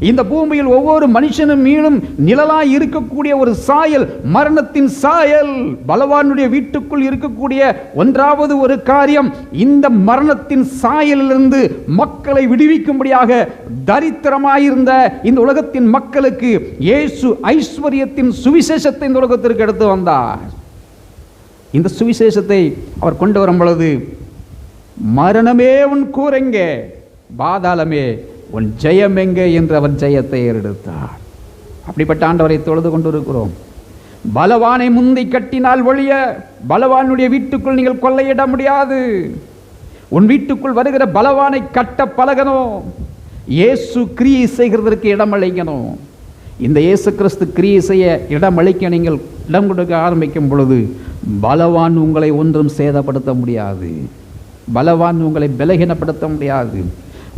இந்த பூமியில் ஒவ்வொரு மனுஷனும் மீளும் நிழலாய் இருக்கக்கூடிய ஒரு சாயல், மரணத்தின் சாயல். பலவானுடைய வீட்டுக்குள் இருக்கக்கூடிய ஒன்றாவது ஒரு காரியம், இந்த மரணத்தின் சாயலிலிருந்து மக்களை விடுவிக்கும்படியாக தரித்திரமாயிருந்த இந்த உலகத்தின் மக்களுக்கு இயேசு ஐஸ்வர்யத்தின் சுவிசேஷத்தை இந்த உலகத்திற்கு எடுத்து வந்தார். இந்த சுவிசேஷத்தை அவர் கொண்டு வரும் பொழுது, மரணமே உன் கூரெங்கே, பாதாளமே உன் ஜெயம் எங்கே என்று அவர் ஜெயத்தை ஏறெடுத்தார். அப்படிப்பட்ட ஆண்டவரை தொழுது கொண்டிருக்கிறோம். பலவானை முந்தி கட்டினால் ஒழிய பலவானுடைய வீட்டுக்குள் நீங்கள் கொள்ளையிட முடியாது. உன் வீட்டுக்குள் வருகிற பலவானை கட்ட பழகணும். இயேசு கிரியை செய்கிறதற்கு இடம் அளிக்கணும். இந்த இயேசு கிறிஸ்து கிரியை செய்ய இடம் அளிக்க நீங்கள் இடம் கொடுக்க ஆரம்பிக்கும் பொழுது பலவான் உங்களை ஒன்றும் சேதப்படுத்த முடியாது. பலவான் உங்களை பலகீனப்படுத்த முடியாது.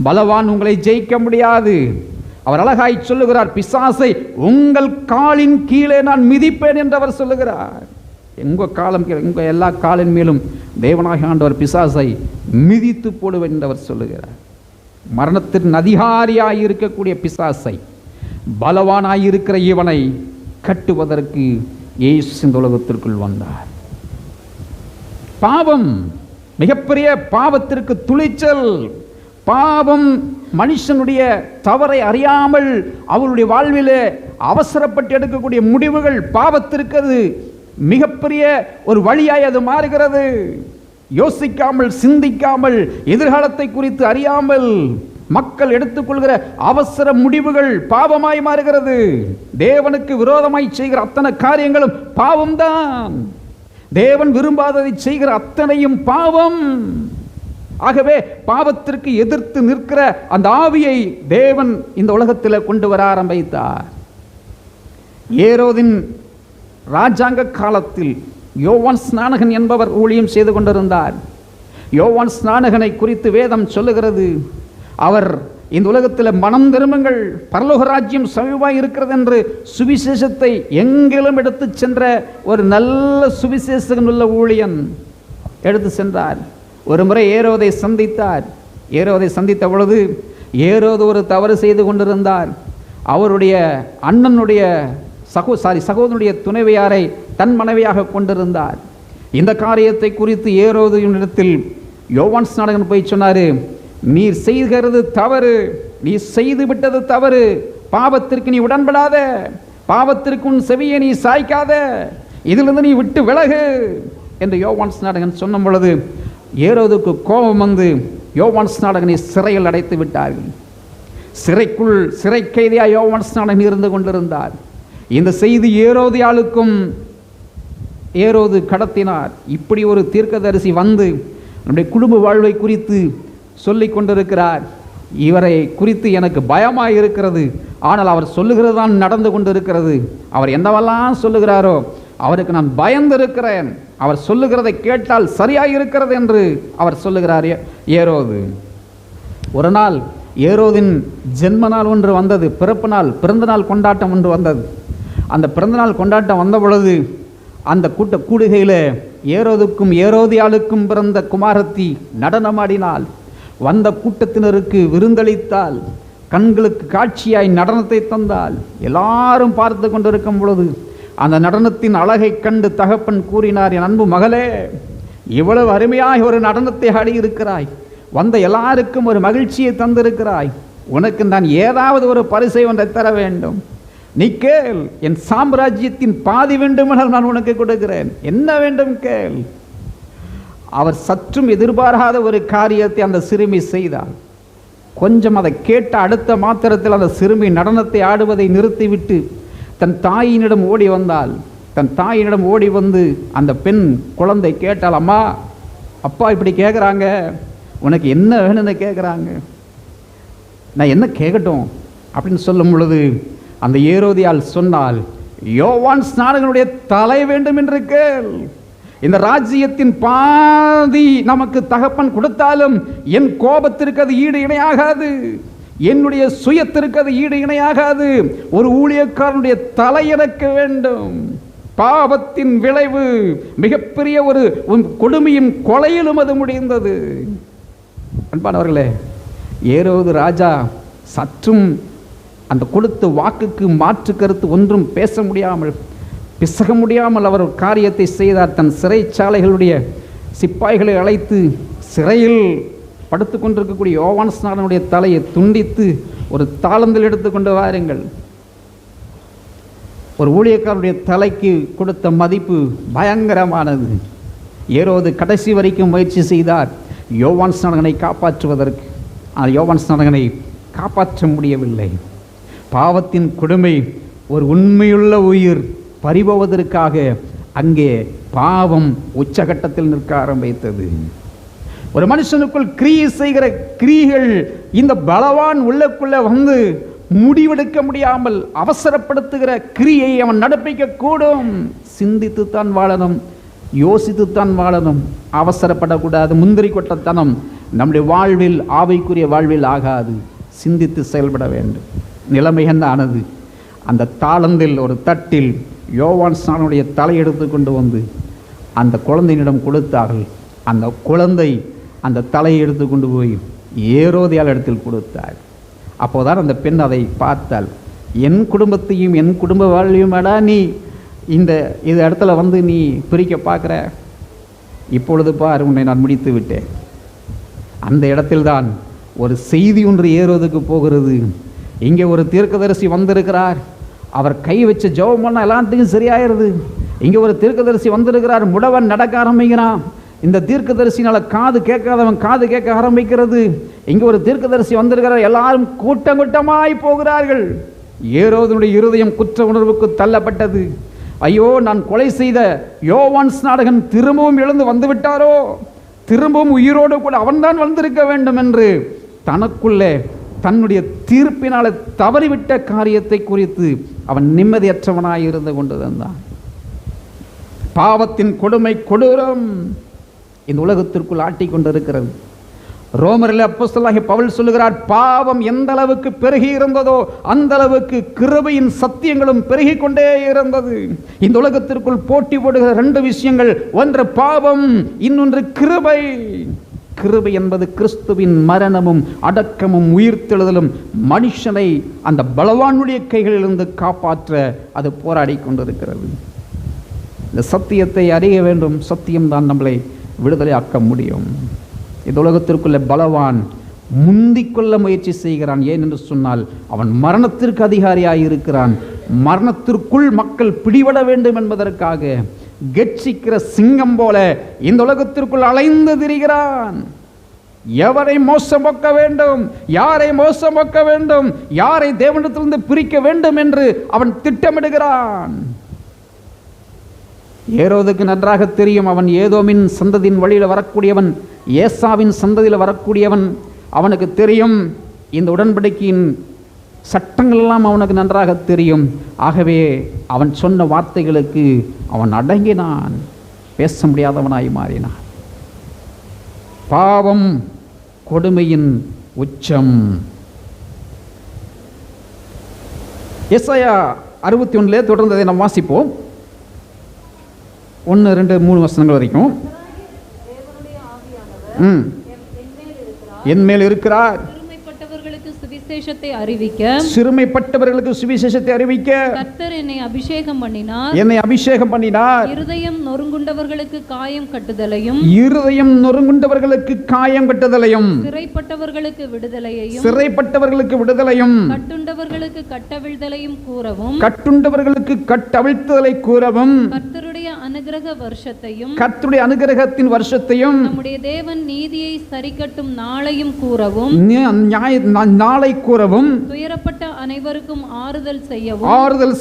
பலவான் உங்களை ஜெயிக்க முடியாது. அவர் அழகாய் சொல்லுகிறார், பிசாசை உங்கள் காலின் கீழே நான் மிதிப்பேன் என்று அவர் சொல்லுகிறார். உங்க எல்லா காலின் மேலும் தேவனாகிய ஆண்டவர் பிசாசை மிதித்து போடுவேன் என்று அவர் சொல்லுகிறார். மரணத்தின் அதிகாரியாய் இருக்கக்கூடிய பிசாசை, பலவானாய் இருக்கிற இவனை கட்டுவதற்கு இயேசு இந்த உலகத்திற்குள் வந்தார். பாவம் மிகப்பெரிய பாவத்திற்கு துணிச்சல். பாவம் மனுஷனுடைய தவறை அறியாமல் அவருடைய வாழ்விலே அவசரப்பட்டு எடுக்கக்கூடிய முடிவுகள் பாவத்திற்கு அது மிகப்பெரிய ஒரு வழியாய் அது மாறுகிறது. யோசிக்காமல், சிந்திக்காமல், எதிர்காலத்தை குறித்து அறியாமல் மக்கள் எடுத்துக்கொள்கிற அவசர முடிவுகள் பாவமாய் மாறுகிறது. தேவனுக்கு விரோதமாய் செய்கிற அத்தனை காரியங்களும் பாவம்தான். தேவன் விரும்பாததை செய்கிற அத்தனையும் பாவம். ஆகவே பாவத்திற்கு எதிர்த்து நிற்கிற அந்த ஆவியை தேவன் இந்த உலகத்தில் கொண்டு வர ஆரம்பித்தார். ஏரோதின் ராஜாங்க காலத்தில் யோவான் ஸ்நானகன் என்பவர் ஊழியம் செய்து கொண்டிருந்தார். யோவான் ஸ்நானகனை குறித்து வேதம் சொல்லுகிறது, அவர் இந்த உலகத்தில் மனம் திரும்புங்கள், பரலோக ராஜ்யம் சமீபமாய் இருக்கிறது என்று சுவிசேஷத்தை எங்கிலும் எடுத்து சென்ற ஒரு நல்ல சுவிசேஷகன் உள்ள ஊழியன் எடுத்து சென்றார். ஒரு முறை ஏரோதை சந்தித்தார். ஏரோதை சந்தித்த பொழுது ஏரோது ஒரு தவறு செய்து கொண்டிருந்தார். அவருடைய அண்ணனுடைய சகோதரனுடைய துணைவியாரை தன் மனைவியாக கொண்டிருந்தார். இந்த காரியத்தை குறித்து ஏரோதிடத்தில் யோவான் ஸ்நானகன் போய் சொன்னார், நீர் செய்கிறது தவறு, நீ செய்து விட்டது தவறு, பாவத்திற்கு நீ உடன்படாத, பாவத்திற்கு உன் செவியை நீ சாய்க்காத, இதிலிருந்து நீ விட்டு விலகு என்று யோவான் ஸ்நானகன் சொன்ன பொழுது ஏரோதுக்கு கோபம் வந்து யோவான் ஸ்நானகனை சிறையில் அடைத்து விட்டார்கள். சிறைக்குள் சிறை கைதியாக யோவான் ஸ்நானகன் இருந்து கொண்டிருந்தார். இந்த செய்தி ஏரோதியாளுக்கும் ஏரோது கடத்தினார். இப்படி ஒரு தீர்க்கதரிசி வந்து நம்முடைய குடும்ப வாழ்வை குறித்து சொல்லிக் கொண்டிருக்கிறார். இவரை குறித்து எனக்கு பயமாக இருக்கிறது, ஆனால் அவர் சொல்லுகிறது தான் நடந்து கொண்டிருக்கிறது. அவர் என்னவெல்லாம் சொல்லுகிறாரோ அவருக்கு நான் பயந்திருக்கிறேன், அவர் சொல்லுகிறதை கேட்டால் சரியாக இருக்கிறது என்று அவர் சொல்லுகிறார் ஏரோது. ஒரு நாள் ஏரோதின் ஜென்ம நாள் ஒன்று வந்தது, பிறப்பு நாள், பிறந்த நாள் கொண்டாட்டம் ஒன்று வந்தது. அந்த பிறந்தநாள் கொண்டாட்டம் வந்த பொழுது அந்த கூடுகையில் ஏரோதுக்கும் ஏரோதியாளுக்கும் பிறந்த குமாரத்தி நடனமாடினாள். வந்த கூட்டத்தினருக்கு விருந்தளித்தாள். கண்களுக்கு காட்சியாய் நடனத்தை தந்தாள். எல்லாரும் பார்த்து கொண்டிருக்கும் பொழுது அந்த நடனத்தின் அழகை கண்டு தகப்பன் கூறினார், என் அன்பு மகளே, இவ்வளவு அருமையாக ஒரு நடனத்தை ஆடியிருக்கிறாய், வந்த எல்லாருக்கும் ஒரு மகிழ்ச்சியை தந்திருக்கிறாய், உனக்கு நான் ஏதாவது ஒரு பரிசை ஒன்றை தர வேண்டும், நீ கேள், என் சாம்ராஜ்யத்தின் பாதி வேண்டுமென்றால் நான் உனக்கு கொடுக்கிறேன், என்ன வேண்டும் கேள். அவர் சற்றும் எதிர்பாராத ஒரு காரியத்தை அந்த சிறுமி செய்தார். கொஞ்சம் அதை கேட்ட அடுத்த மாத்திரத்தில் அந்த சிறுமி நடனத்தை ஆடுவதை நிறுத்திவிட்டு தன் தாயினிடம் ஓடி வந்தாள். தன் தாயினிடம் ஓடி வந்து அந்த பெண் குழந்தை கேட்டாள், அம்மா அப்பா இப்படி கேட்குறாங்க, உனக்கு என்ன வேணும்னு கேட்குறாங்க, நான் என்ன கேட்கட்டும் அப்படின்னு சொல்லும் பொழுது அந்த ஏரோதியால் சொன்னால், யோவான் ஸ்நானகனுடைய தலை வேண்டும் என்று கேள். இந்த ராஜ்யத்தின் பாதி நமக்கு தகப்பன் கொடுத்தாலும் என் கோபத்திற்கு அது ஈடு இணையாகாது, என்னுடைய சுயத்திற்கு அது ஈடு இணையாகாது. ஒரு ஊழியக்காரனுடைய தலை எனக்கு வேண்டும். பாவத்தின் விளைவு மிகப்பெரிய ஒரு கொடுமையும் கொலையிலும் அது முடிந்தது. அன்பானவர்களே, ஏரோது ராஜா சற்றும் அந்த கொடுத்த வாக்குக்கு மாற்று கருத்து ஒன்றும் பேச முடியாமல், பிசக முடியாமல் அவர் காரியத்தை செய்தார். தன் சிறைச்சாலைகளுடைய சிப்பாய்களை அழைத்து சிறையில் படுத்து கொண்டிருக்கக்கூடிய யோவான் ஸ்நானனுடைய தலையை துண்டித்து ஒரு தாளந்தில் எடுத்துக்கொண்டு வாருங்கள். ஒரு ஊழியக்காரருடைய தலைக்கு கொடுத்த மதிப்பு பயங்கரமானது. ஏரோது கடைசி வரைக்கும் முயற்சி செய்தார் யோவான் ஸ்நானகனை காப்பாற்றுவதற்கு. ஆனால் யோவான் ஸ்நானகனை காப்பாற்ற முடியவில்லை. பாவத்தின் கொடுமை ஒரு உண்மையுள்ள உயிர் பறிபோவதற்காக அங்கே பாவம் உச்சகட்டத்தில் நிற்க ஆரம்பித்தது. ஒரு மனுஷனுக்குள் கிரியை செய்கிற கிரியைகள் இந்த பலவான் உள்ளக்குள்ள வந்து முடிவெடுக்க முடியாமல் அவசரப்படுத்துகிற கிரியை அவன் நடப்பிக்க கூடும். சிந்தித்துத்தான் வாழணும், யோசித்துத்தான் வாழணும், அவசரப்படக்கூடாது. முந்திரி கொட்டத்தனம் நம்முடைய வாழ்வில், ஆவிக்குரிய வாழ்வில் ஆகாது. சிந்தித்து செயல்பட வேண்டும். நிலைமை என்ன ஆனது? அந்த தாளந்தில் ஒரு தட்டில் யோவான் ஸ்நானனுடைய தலை எடுத்து கொண்டு வந்து அந்த குழந்தையினிடம் கொடுத்தார்கள். அந்த குழந்தை அந்த தலையை எடுத்து கொண்டு போய் ஏரோதியால் இடத்தில் கொடுத்தாள். அப்போதான் அந்த பெண் அதை பார்த்தாள். என் குடும்பத்தையும் என் குடும்ப வாழ்வையும் நீ இந்த இடத்துல வந்து நீ பிரிக்க பார்க்குற, இப்பொழுது பார், உன்னை நான் முடித்து விட்டேன். அந்த இடத்தில்தான் ஒரு செய்தி ஒன்று ஏரோதுக்கு போகிறது. இங்கே ஒரு தீர்க்கதரிசி வந்திருக்கிறார், அவர் கை வச்ச ஜெபம் பண்ண எல்லாத்துக்கும் சரியாயிருது. இங்கே ஒரு தீர்க்கதரிசி வந்திருக்கிறார், முடவன் நடக்க ஆரம்பிக்கிறான். இந்த தீர்க்கதரிசினால காது கேட்காதவன் காது கேட்க ஆரம்பிக்கிறது. இங்கே ஒரு தீர்க்கதரிசி வந்திருக்கிறார், எல்லாரும் கூட்டம் கூட்டமாய் போகிறார்கள். ஏரோதுடைய இருதயம் குற்ற உணர்வுக்கு தள்ளப்பட்டது. ஐயோ, நான் கொலை செய்த யோவான் ஸ்நானகன் திரும்பவும் எழுந்து வந்து விட்டாரோ, திரும்பவும் உயிரோடு கூட அவன்தான் வந்திருக்க வேண்டும் என்று தனக்குள்ளே தன்னுடைய தீர்ப்பினால தவறிவிட்ட காரியத்தை குறித்து அவன் நிம்மதியற்றவனாய் இருந்து கொண்டிருந்தான். பாவத்தின் கொடுமை கொடூரம் இந்த உலகத்திற்குள் ஆட்டிக்கொண்டிருக்கிறது. ரோமரில் அப்போஸ்தலனாகிய பவுல் சொல்லுகிறார், பாவம் எந்த அளவுக்கு பெருகி இருந்ததோ அந்த அளவுக்கு கிருபையின் சத்தியங்களும் பெருகி கொண்டே இருந்தது. இந்த உலகத்திற்குள் போட்டி போடுகிற ரெண்டு விஷயங்கள், ஒன்று பாவம், இன்னொன்று கிருபை. கிருபை என்பது கிறிஸ்துவின் மரணமும் அடக்கமும் உயிர்த்தெழுதலும் மனுஷனை அந்த பலவானுடைய கைகளிலிருந்து காப்பாற்ற அது போராடி கொண்டிருக்கிறது. இந்த சத்தியத்தை அறிய வேண்டும். சத்தியம்தான் நம்மளை விடுதலை ஆக்க முடியும். இந்த உலகத்திற்குள்ள பலவான் முந்திக்கொள்ள முயற்சி செய்கிறான். ஏன் என்று சொன்னால் அவன் மரணத்திற்கு அதிகாரியாக இருக்கிறான். மரணத்திற்குள் மக்கள் பிடிபட வேண்டும் என்பதற்காக கெட்சிக்கிற சிங்கம் போல இந்த உலகத்திற்குள் அலைந்து திரிகிறான். எவரை மோசமாக்க வேண்டும், யாரை மோசமாக்க வேண்டும், யாரை தேவனிடத்திலிருந்து பிரிக்க வேண்டும் என்று அவன் திட்டமிடுகிறான். ஏரோதுக்கு நன்றாக தெரியும், அவன் ஏதோமின் சந்ததியின் வழியில் வரக்கூடியவன், ஏசாவின் சந்ததியில் வரக்கூடியவன். அவனுக்கு தெரியும் இந்த உடன்படிக்கையின் சட்டங்கள் எல்லாம் அவனுக்கு நன்றாக தெரியும். ஆகவே அவன் சொன்ன வார்த்தைகளுக்கு அவன் அடங்கினான், பேச முடியாதவனாய் மாறினான். பாவம் கொடுமையின் உச்சம். எசாயா 61 தொடர்ந்து அதை நாம் வாசிப்போம். 1, 2, 3 வசனங்கள் வரைக்கும். என் மேல் இருக்கிறார், சிறுமைப்பட்டவர்களுக்கு சுவிசேஷத்தை அறிவிக்க கர்த்தர் என்னை அபிஷேகம் பண்ணினார். இருதயம் நொறுங்குண்டவர்களுக்கு காயம் கட்டுதலையும் சிறைப்பட்டவர்களுக்கு விடுதலையும் கட்டுண்டவர்களுக்கு கட்டவிழ்த்தலை கூறவும் கர்த்தருடைய அனுக்கிரகத்தின் வருஷத்தையும் நம்முடைய தேவன் நீதியை சரிக்கட்டும் நாளையும் கூறவும் நாளை கூறவும் துயரப்பட்ட அனைவருக்கும் ஆறுதல்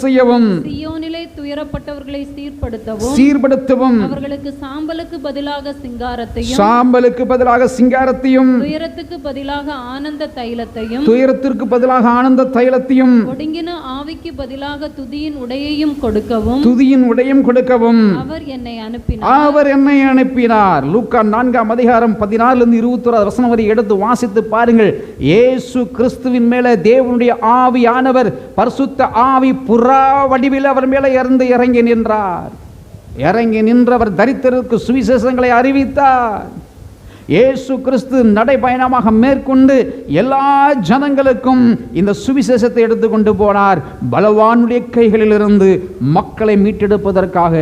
செய்யவும் சீயோனிலே துயரப்பட்டவர்களை சீர்படுத்தவும் அவர்களுக்கு சாம்பலுக்கு பதிலாக சிங்காரத்தையும் துயரத்துக்கு பதிலாக ஆனந்த தைலத்தையும் ஒடுங்கின ஆவிக்கு பதிலாக துதியின் உடையையும் கொடுக்கவும் அவர் என்னை அனுப்பினார். லூக்கா 4ஆம் அதிகாரம் 14-21 வசனம் வரை எடுத்து வாசித்து பாருங்கள். இயேசு கிறிஸ்துவின் மேலே தேவனுடைய ஆவியானவர், பரிசுத்த ஆவி புறா வடிவில் அவர் மேலே இறங்கி நின்றவர் தரித்திரருக்கு சுவிசேஷங்களை அறிவித்தார். இயேசு கிறிஸ்து நடைபயணமாக மேற்கொண்டு எல்லா ஜனங்களுக்கும் இந்த சுவிசேஷத்தை எடுத்துக்கொண்டு போனார். பலவானுடைய கைகளிலிருந்து மக்களை மீட்டெடுப்பதற்காக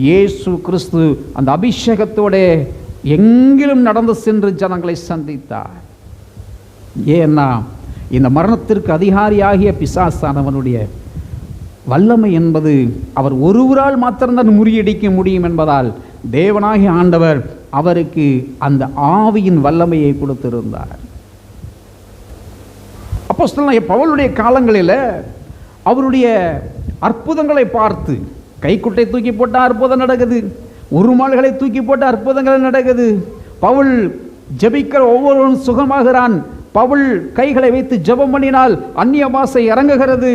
இயேசு கிறிஸ்து அந்த அபிஷேகத்தோட எங்கிலும் நடந்து சென்று ஜனங்களை சந்தித்தார். ஏன்னா இந்த மரணத்திற்கு அதிகாரியாகிய பிசாசானவனுடைய வல்லமை என்பது அவர் ஒருவரால் மாத்திரம்தான் முறியடிக்க முடியும் என்பதால் தேவனாகிய ஆண்டவர் அவருக்கு அந்த ஆவியின் வல்லமையை கொடுத்திருந்தார். அப்போஸ்தலனாகிய பவுலுடைய காலங்களில் அவருடைய அற்புதங்களை பார்த்து, கைக்குட்டை தூக்கி போட்ட அற்புதம் நடக்குது, உருமால்களை தூக்கி போட்ட அற்புதங்கள் நடக்குது, பவுல் ஜெபிக்கிற ஒவ்வொருவரும் சுகமாகிறான், பவுல் கைகளை வைத்து ஜெபம் பண்ணினால் அந்நிய பாஷை இறங்குகிறது,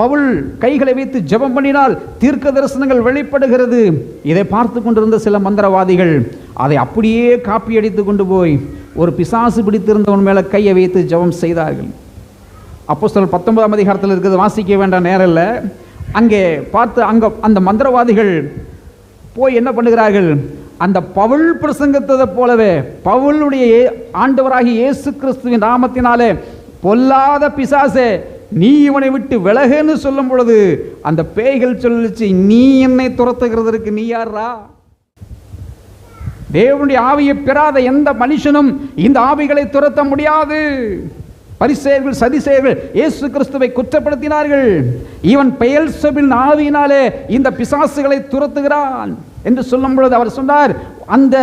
பவுல் கைகளை வைத்து ஜெபம் பண்ணினால் தீர்க்க தரிசனங்கள் வெளிப்படுகிறது. இதை பார்த்து கொண்டிருந்த சில மந்திரவாதிகள் அதை அப்படியே காப்பி அடித்து கொண்டு போய் ஒரு பிசாசு பிடித்திருந்தவன் மேலே கையை வைத்து ஜெபம் செய்தார்கள். அப்போஸ்தலர் 19ஆம் அதிகாரத்தில் இருக்கிறது, வாசிக்க வேண்டாம் நேரம் இல்லை. அங்கே பார்த்து அந்த மந்திரவாதிகள் போய் என்ன பண்ணுகிறார்கள், அந்த பவுல் பிரசங்கத்ததை போலவே பவுலுடைய ஆண்டவராகிய இயேசு கிறிஸ்துவின் நாமத்தினாலே பொல்லாத பிசாசே நீ இவனை விட்டு விலகுன்னு சொல்லும் பொழுது அந்த பேய்கள் சொல்லிச்சு, நீ என்னை துரத்துகிறதற்கு நீ யாரா? தேவனுடைய ஆவியை பெறாத எந்த மனுஷனும் இந்த ஆவிகளை துரத்த முடியாது. பரிசேயர்கள் சதிசேயர்கள் இயேசு கிறிஸ்துவை குற்றப்படுத்தினார்கள். இவன் பெயல்செபூலின் ஆவியினாலே இந்த பிசாசுகளை துரத்துகிறான் என்று சொல்லும் பொழுது அவர் சொன்னார், அந்த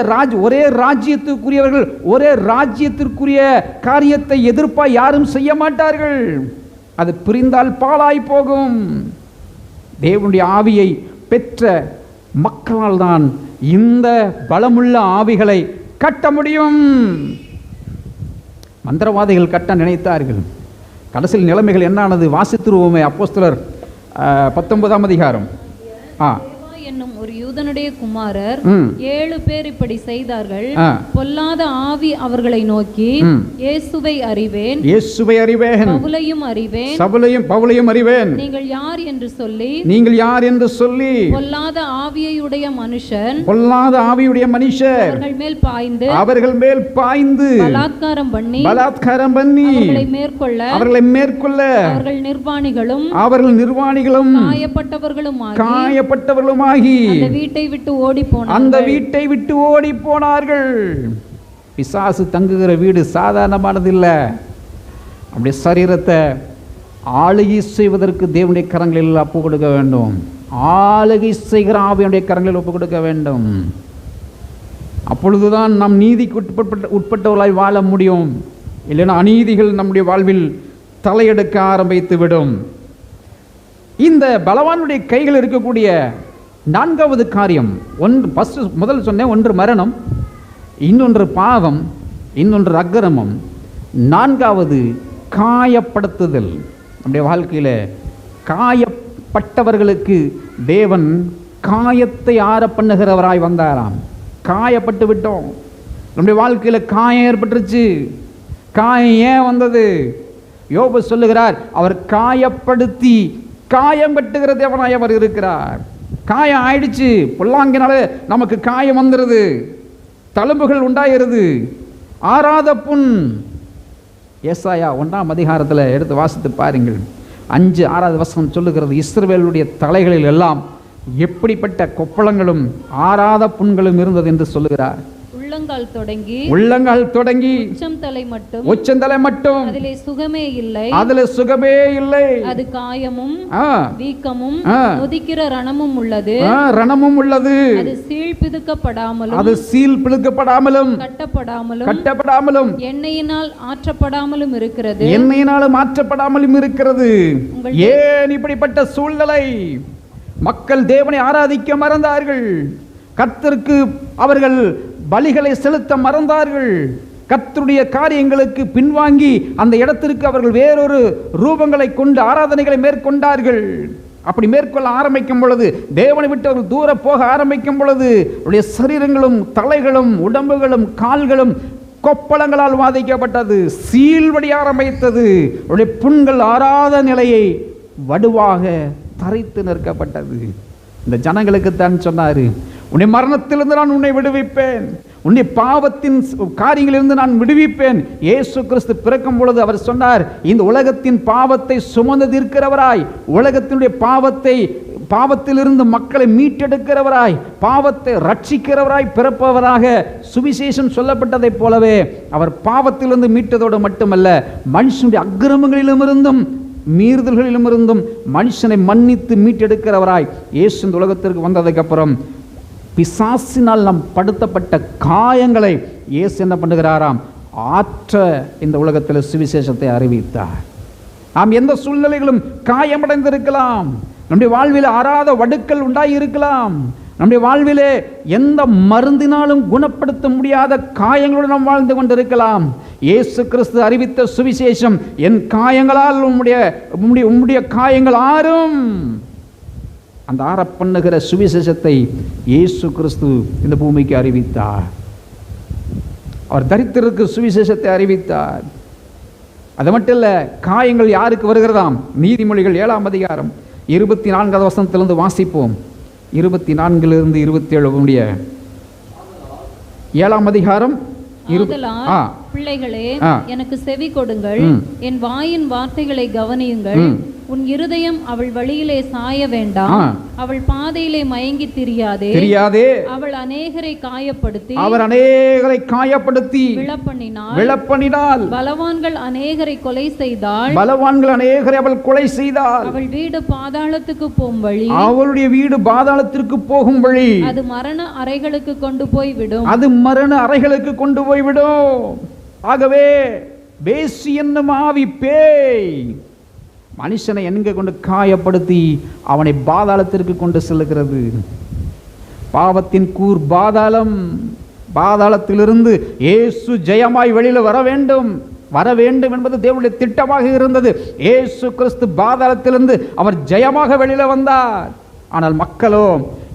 ஒரே ராஜ்யத்துக்குரியவர்கள் ஒரே ராஜ்யத்திற்குரிய காரியத்தை எதிர்ப்பா யாரும் செய்ய மாட்டார்கள். அது பிரிந்தால் பாழாய் போகும். தேவனுடைய ஆவியை பெற்ற மக்களால் தான் இந்த பலமுள்ள ஆவிகளை கட்ட முடியும். மந்திரவாதிகள் கட்ட நினைத்தார்கள். கடைசியில் நிலைமைகள் என்னானது வாசித்துருவோமே. அப்போஸ்தலர் 19ஆம் அதிகாரம். என்னும் ஒரு யூதனுடைய குமாரர் 7 பேர் இப்படி செய்தார்கள். பொல்லாத ஆவி அவர்களை நோக்கி, இயேசுவை அறிவேன், இயேசுவை அறிவேன், பவுலையும் அறிவேன், நீங்கள் யார் என்று சொல்லி பொல்லாத ஆவியுடைய மனுஷன் அவர்கள் மேல் பாய்ந்து பலாத்காரம் பண்ணி அவர்களை மேற்கொள்ள அவர்கள் நிர்வாணிகளும் காயப்பட்டவர்களுமாகி அந்த வீட்டை விட்டு ஓடி போனார்கள். பிசாசு தங்குகிற வீடு சாதாரணமானது இல்லை. அப்படியே சரீரத்தை ஆளுகை செய்வதற்கு தேவனுடைய கரங்களில் ஒப்பு கொடுக்க வேண்டும். ஆளுகை செய்கிற ஆவியுடைய கரங்களில் ஒப்பு கொடுக்க வேண்டும். அப்பொழுதுதான் நாம் நீதிக்கு உட்பட்டவர்களாய் வாழ முடியும். இல்லைன்னா அநீதிகள் நம்முடைய வாழ்வில் தலையெடுக்க ஆரம்பித்து விடும். இந்த பலவானுடைய கைகள் இருக்கக்கூடிய 4வது காரியம், முதல் சொன்னேன், ஒன்று மரணம், இன்னொன்று பாவம், இன்னொன்று அக்கிரமம், 4வது காயப்படுத்துதல். நம்முடைய வாழ்க்கையில் காயப்பட்டவர்களுக்கு தேவன் காயத்தை ஆற பண்ணுகிறவராய் வந்தாராம். காயப்பட்டு விட்டோம், நம்முடைய வாழ்க்கையில் காயம் ஏற்பட்டுருச்சு. காயம் ஏன் வந்தது? யோபு சொல்லுகிறார், அவர் காயப்படுத்தி காயம் வெட்டுகிற தேவனாய் அவர் இருக்கிறார். காயம் ஆயிடுச்சு, பொல்லாங்கினால நமக்கு காயம் வந்துடுது, தழும்புகள் உண்டாகிறது, ஆறாத புண். ஏசாயா 1ஆம் அதிகாரத்தில் எடுத்து வாசித்து பாருங்கள். 5-6வது வசனம் சொல்லுகிறது, இஸ்ரவேலுடைய தலைகளில் எல்லாம் எப்படிப்பட்ட கொப்பளங்களும் ஆறாத புண்களும் இருந்தது என்று சொல்லுகிறார். உள்ளங்கால் தொடங்கி உச்சந்தலை மட்டும் அதிலே சுகமே இல்லை. அது காயமும் வீக்கமும் நொதிக்கிற ரணமும் உள்ளது. அது சீல் பிதுக்கப்படாமலும் கட்டப்படாமலும் எண்ணெயினால் ஆற்றப்படாமலும் இருக்கிறது. ஏன் இப்படிப்பட்ட சூழ்நிலை? மக்கள் தேவனை ஆராதிக்க மறந்தார்கள். கர்த்தருக்கு அவர்கள் பலிகளை செலுத்த மறந்தார்கள். கர்த்தருடைய காரியங்களுக்கு பின்வாங்கி அந்த இடத்திற்கு அவர்கள் வேறொரு ரூபங்களை கொண்டு ஆராதனைகளை மேற்கொண்டார்கள். அப்படி மேற்கொள்ள ஆரம்பிக்கும் பொழுது, தேவனை விட்டு அவர்கள் தூர போக ஆரம்பிக்கும் பொழுது, அவருடைய சரீரங்களும் தலைகளும் உடம்புகளும் கால்களும் கொப்பளங்களால் வாதிக்கப்பட்டது, சீல்வடி ஆரம்பித்தது. அவருடைய புண்கள் ஆறாத நிலையை வடுவாக தரித்து நிற்கப்பட்டது. இந்த ஜனங்களுக்கு தான் சொன்னாரு, உன்னை மரணத்திலிருந்து நான் உன்னை விடுவிப்பேன், உன்னுடைய பாவத்தின் காரியங்களிலிருந்து நான் விடுவிப்பேன். இயேசு கிறிஸ்து பிறக்கும் பொழுது அவர் சொன்னார், இந்த உலகத்தின் பாவத்தை சுமந்து தீர்க்கிறவராய், உலகத்தினுடைய பாவத்திலிருந்து மக்களை மீட்டெடுக்கிறவராய், பாவத்தை ரட்சிக்கிறவராய் பிறப்பவராக சுவிசேஷம் சொல்லப்பட்டதைப் போலவே அவர் பாவத்திலிருந்து மீட்டதோடு மட்டுமல்ல, மனுஷனுடைய அக்கிரமங்களிலும் இருந்தும் மீறுதல்களிலும் இருந்தும் மனுஷனை மன்னித்து மீட்டெடுக்கிறவராய் இயேசு இந்த உலகத்திற்கு வந்ததுக்கு அப்புறம் பிசாசினால் நாம் படுத்தப்பட்ட காயங்களை இயேசு என்ன பண்ணுகிறாராம், ஆற்ற இந்த உலகத்தில் சுவிசேஷத்தை அறிவித்தார். நாம் எந்த சூழ்நிலைகளும் காயமடைந்திருக்கலாம், நம்முடைய வாழ்வில் ஆறாத வடுக்கள் உண்டாயிருக்கலாம், நம்முடைய வாழ்விலே எந்த மருந்தினாலும் குணப்படுத்த முடியாத காயங்களோடு நாம் வாழ்ந்து கொண்டிருக்கலாம். இயேசு கிறிஸ்து அறிவித்த சுவிசேஷம், என் காயங்களால் உம்முடைய காயங்கள் ஆறும். அந்த ஆற பண்ணுகிற சுவிசேஷத்தை இயேசு கிறிஸ்து இந்த பூமிக்கு அறிவித்தார். அவர் தரித்திற்கு சுவிசேஷத்தை அறிவித்தார். அது மட்டும் இல்ல, காயங்கள் யாருக்கு வருகிறதாம்? நீதிமொழிகள் 7ஆம் அதிகாரம் 24வது வசனத்திலிருந்து வாசிப்போம். 24லிருந்து 27 7ஆம் அதிகாரம். பிள்ளைகளே, எனக்கு செவி கொடுங்கள், என் வாயின் வார்த்தைகளை கவனியுங்கள். உன் இருதயம் அவள் வழியிலே சாய வேண்டாம், அவள் பாதையிலே மயங்கி திரியாதே. அவள் அநேகரை காயப்படுத்தி விழப்பண்ணினாள். பலவான்கள் அநேகரை கொலை செய்தாள், அவள் கொலை செய்தாள். அவள் வீடு பாதாளத்துக்கு போகும் வழி, அவளுடைய வீடு பாதாளத்திற்கு போகும் வழி, அது மரண அறைகளுக்கு கொண்டு போய்விடும், ஆகவே வேசி என்னும் ஆவி, பேய் மனுஷனை எங்க கொண்டு காயப்படுத்தி அவனை பாதாளத்திற்கு கொண்டு செல்லுகிறது. பாவத்தின் கூர் பாதாளத்திலிருந்து இயேசு ஜெயமாய் வெளியில வர வேண்டும் என்பது தேவனுடைய திட்டமாக இருந்தது. இயேசு கிறிஸ்து பாதாளத்திலிருந்து அவர் ஜெயமாக வெளியில வந்தார். ஆனால் மக்களோ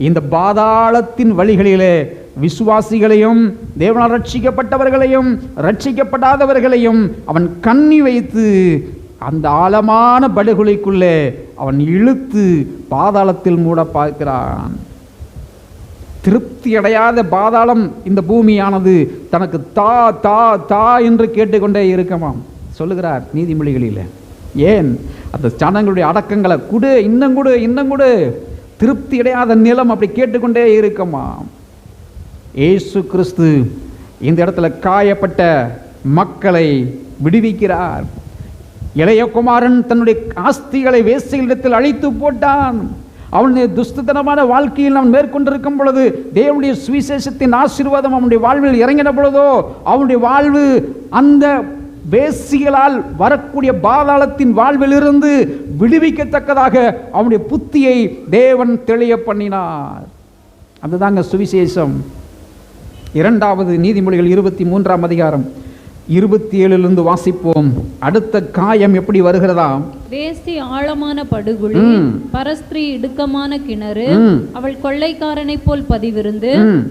இந்த பாதாளத்தின் வழிகளிலே விசுவாசிகளையும் தேவனால் ரட்சிக்கப்பட்டவர்களையும் ரட்சிக்கப்படாதவர்களையும் அவன் கண்ணி வைத்து அந்த ஆழமான படுகொலைக்குள்ளே அவன் இழுத்து பாதாளத்தில் மூட பார்க்கிறான். திருப்தி அடையாத பாதாளம் இந்த பூமியானது தனக்கு தா தா தா என்று கேட்டுக்கொண்டே இருக்குமாம் சொல்லுகிறார் நீதிமொழிகளில். ஏன்? அந்த ஜனங்களுடைய அடக்கங்களை குடு, இன்னும் கொடு, திருப்தி அடையாத நிலம் அப்படி கேட்டுக்கொண்டே இருக்குமாம். இயேசு கிறிஸ்து இந்த இடத்துல காயப்பட்ட மக்களை விடுவிக்கிறார். இளைய குமாரன் தன்னுடைய ஆஸ்திகளை வேசிகளிடத்தில் அழித்து போட்டான். அவனுடைய துஷ்டத்தனமான வாழ்க்கையில் அவன் மேற்கொண்டிருக்கும் பொழுது தேவனுடைய சுவிசேஷத்தின் ஆசீர்வாதம் அவனுடைய வாழ்வில் இறங்கின பொழுதோ அவனுடைய வாழ்வு அந்த வேசிகளால் வரக்கூடிய பாதாளத்தின் வாழ்விலிருந்து விடுவிக்கத்தக்கதாக அவனுடைய புத்தியை தேவன் தெளிய பண்ணினார். அதுதாங்க சுவிசேஷம். 2வது நீதிமொழிகள் 23ஆம் அதிகாரம் 27 வாசிப்போம். அடுத்த காயம் எப்படி வருகிறதாம்? வேசி ஆழமான படுகுழி, பரஸ்திரீ இடுக்கமான கிணறு, அவள் கொள்ளைக்காரனை போல் பதிவிருந்து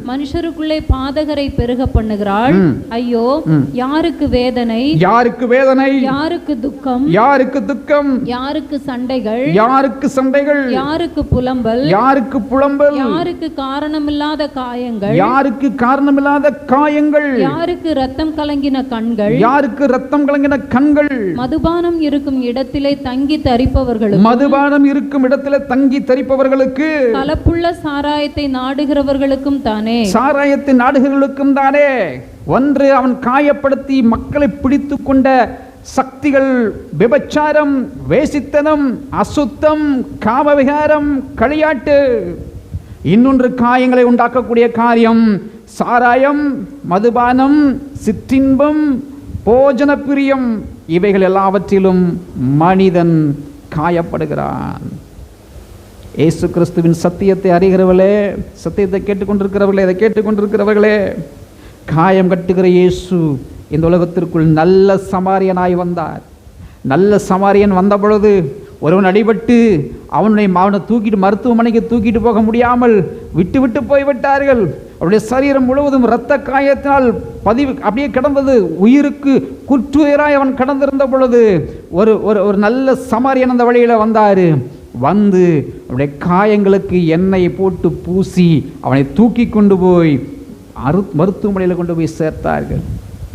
மனுஷருக்குள்ளே பாதகரை பெருக பண்ணுகிறாள். ஐயோ, யாருக்கு வேதனை, யாருக்கு துக்கம், யாருக்கு சண்டைகள், யாருக்கு புலம்பல், யாருக்கு காரணமில்லாத காயங்கள், யாருக்கு ரத்தம் கலங்கின கண்கள், மதுபானம் இருக்கும் இடத்திலே தங்கி தரிப்பவர்களுக்கு, கலப்புள்ள சாராயத்தை நாடுகிறவர்களுக்கும் தானே. ஒன்று, அவன் காயப்படுத்தி மக்களை பிடித்து கொண்ட சக்திகள் விபச்சாரம், வேசித்தனம், அசுத்தம், காமவிகாரம், களியாட்டு. இன்னொன்று காயங்களை உண்டாக்கக்கூடிய காரியம் சாராயம், மதுபானம், சிற்றின்பம், போஜன பிரியம். இவைகள் எல்லாவற்றிலும் மனிதன் காயப்படுகிறான். இயேசு கிறிஸ்துவின் சத்தியத்தை அறிகிறவர்களே, சத்தியத்தை கேட்டுக்கொண்டிருக்கிறவர்களே, காயம் கட்டுகிற இயேசு இந்த உலகத்திற்குள் நல்ல சமாரியனாய் வந்தார். நல்ல சமாரியன் வந்த பொழுது ஒருவன் அடிபட்டு அவனை தூக்கிட்டு மருத்துவமனைக்கு தூக்கிட்டு போக முடியாமல் விட்டு போய்விட்டார்கள். அவருடைய சரீரம் முழுவதும் இரத்த காயத்தினால் அப்படியே கிடந்தது. உயிருக்கு குற்றுயிராய் அவன் கடந்திருந்த பொழுது ஒரு நல்ல சமாரியன் அந்த வழியில் வந்தார். வந்து அவருடைய காயங்களுக்கு எண்ணெயை போட்டு பூசி அவனை தூக்கி கொண்டு போய் மருத்துவமனையில் கொண்டு போய் சேர்த்தார்கள்.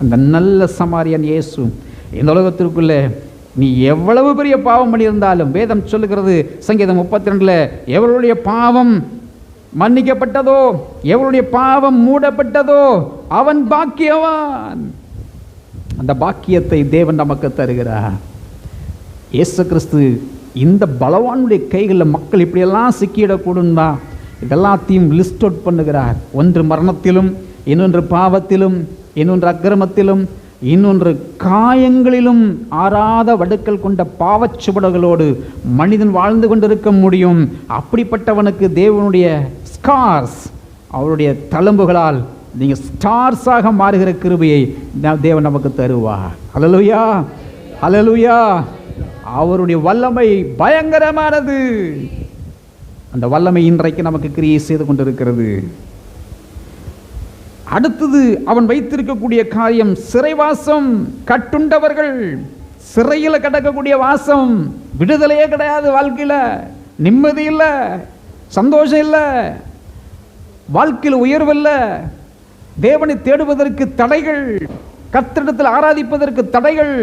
அந்த நல்ல சமாரியன் இயேசு இந்த உலகத்திற்குள்ளே நீ எவ்வளவு பெரிய பாவம் பண்ணியிருந்தாலும் வேதம் சொல்லுகிறது சங்கீதம் 32 எவருடைய பாவம் மன்னிக்கப்பட்டதோ எவருடைய பாவம் மூடப்பட்டதோ அவன் பாக்கியவான். அந்த பாக்கியத்தை தேவன் நமக்கு தருகிறார். இயேசு கிறிஸ்து இந்த பலவானுடைய கைகளில் மக்கள் இப்படியெல்லாம் சிக்கிடக்கூடும் தான் இதெல்லாத்தையும் லிஸ்ட் அவுட் பண்ணுகிறார். ஒன்று மரணத்திலும், இன்னொன்று பாவத்திலும், இன்னொன்று அக்கிரமத்திலும், இன்னொன்று காயங்களிலும் ஆறாத வடுக்கள் கொண்ட பாவச்சுவடுகளோடு மனிதன் வாழ்ந்து கொண்டிருக்க முடியும். அப்படிப்பட்டவனுக்கு தேவனுடைய ஸ்கார்ஸ், அவருடைய தழும்புகளால் நீங்கள் ஸ்டார்ஸாக மாறுகிற கிருபையை தேவன் நமக்கு தருவார். ஹல்லேலூயா, ஹல்லேலூயா. அவருடைய வல்லமை பயங்கரமானது. அந்த வல்லமை இன்றைக்கு நமக்கு கிரியை செய்து கொண்டிருக்கிறது. அடுத்தது அவன் வைத்திருக்கக்கூடிய காரியம் சிறைவாசம். கட்டுண்டவர்கள் சிறையில் கிடக்கக்கூடிய வாசம். விடுதலையே கிடையாது, வாழ்க்கையில் நிம்மதி இல்லை, சந்தோஷம் இல்லை, வாழ்க்கையில் உயர்வில்லை, தேவனை தேடுவதற்கு தடைகள், கர்த்தரிடத்தில் ஆராதிப்பதற்கு தடைகள்.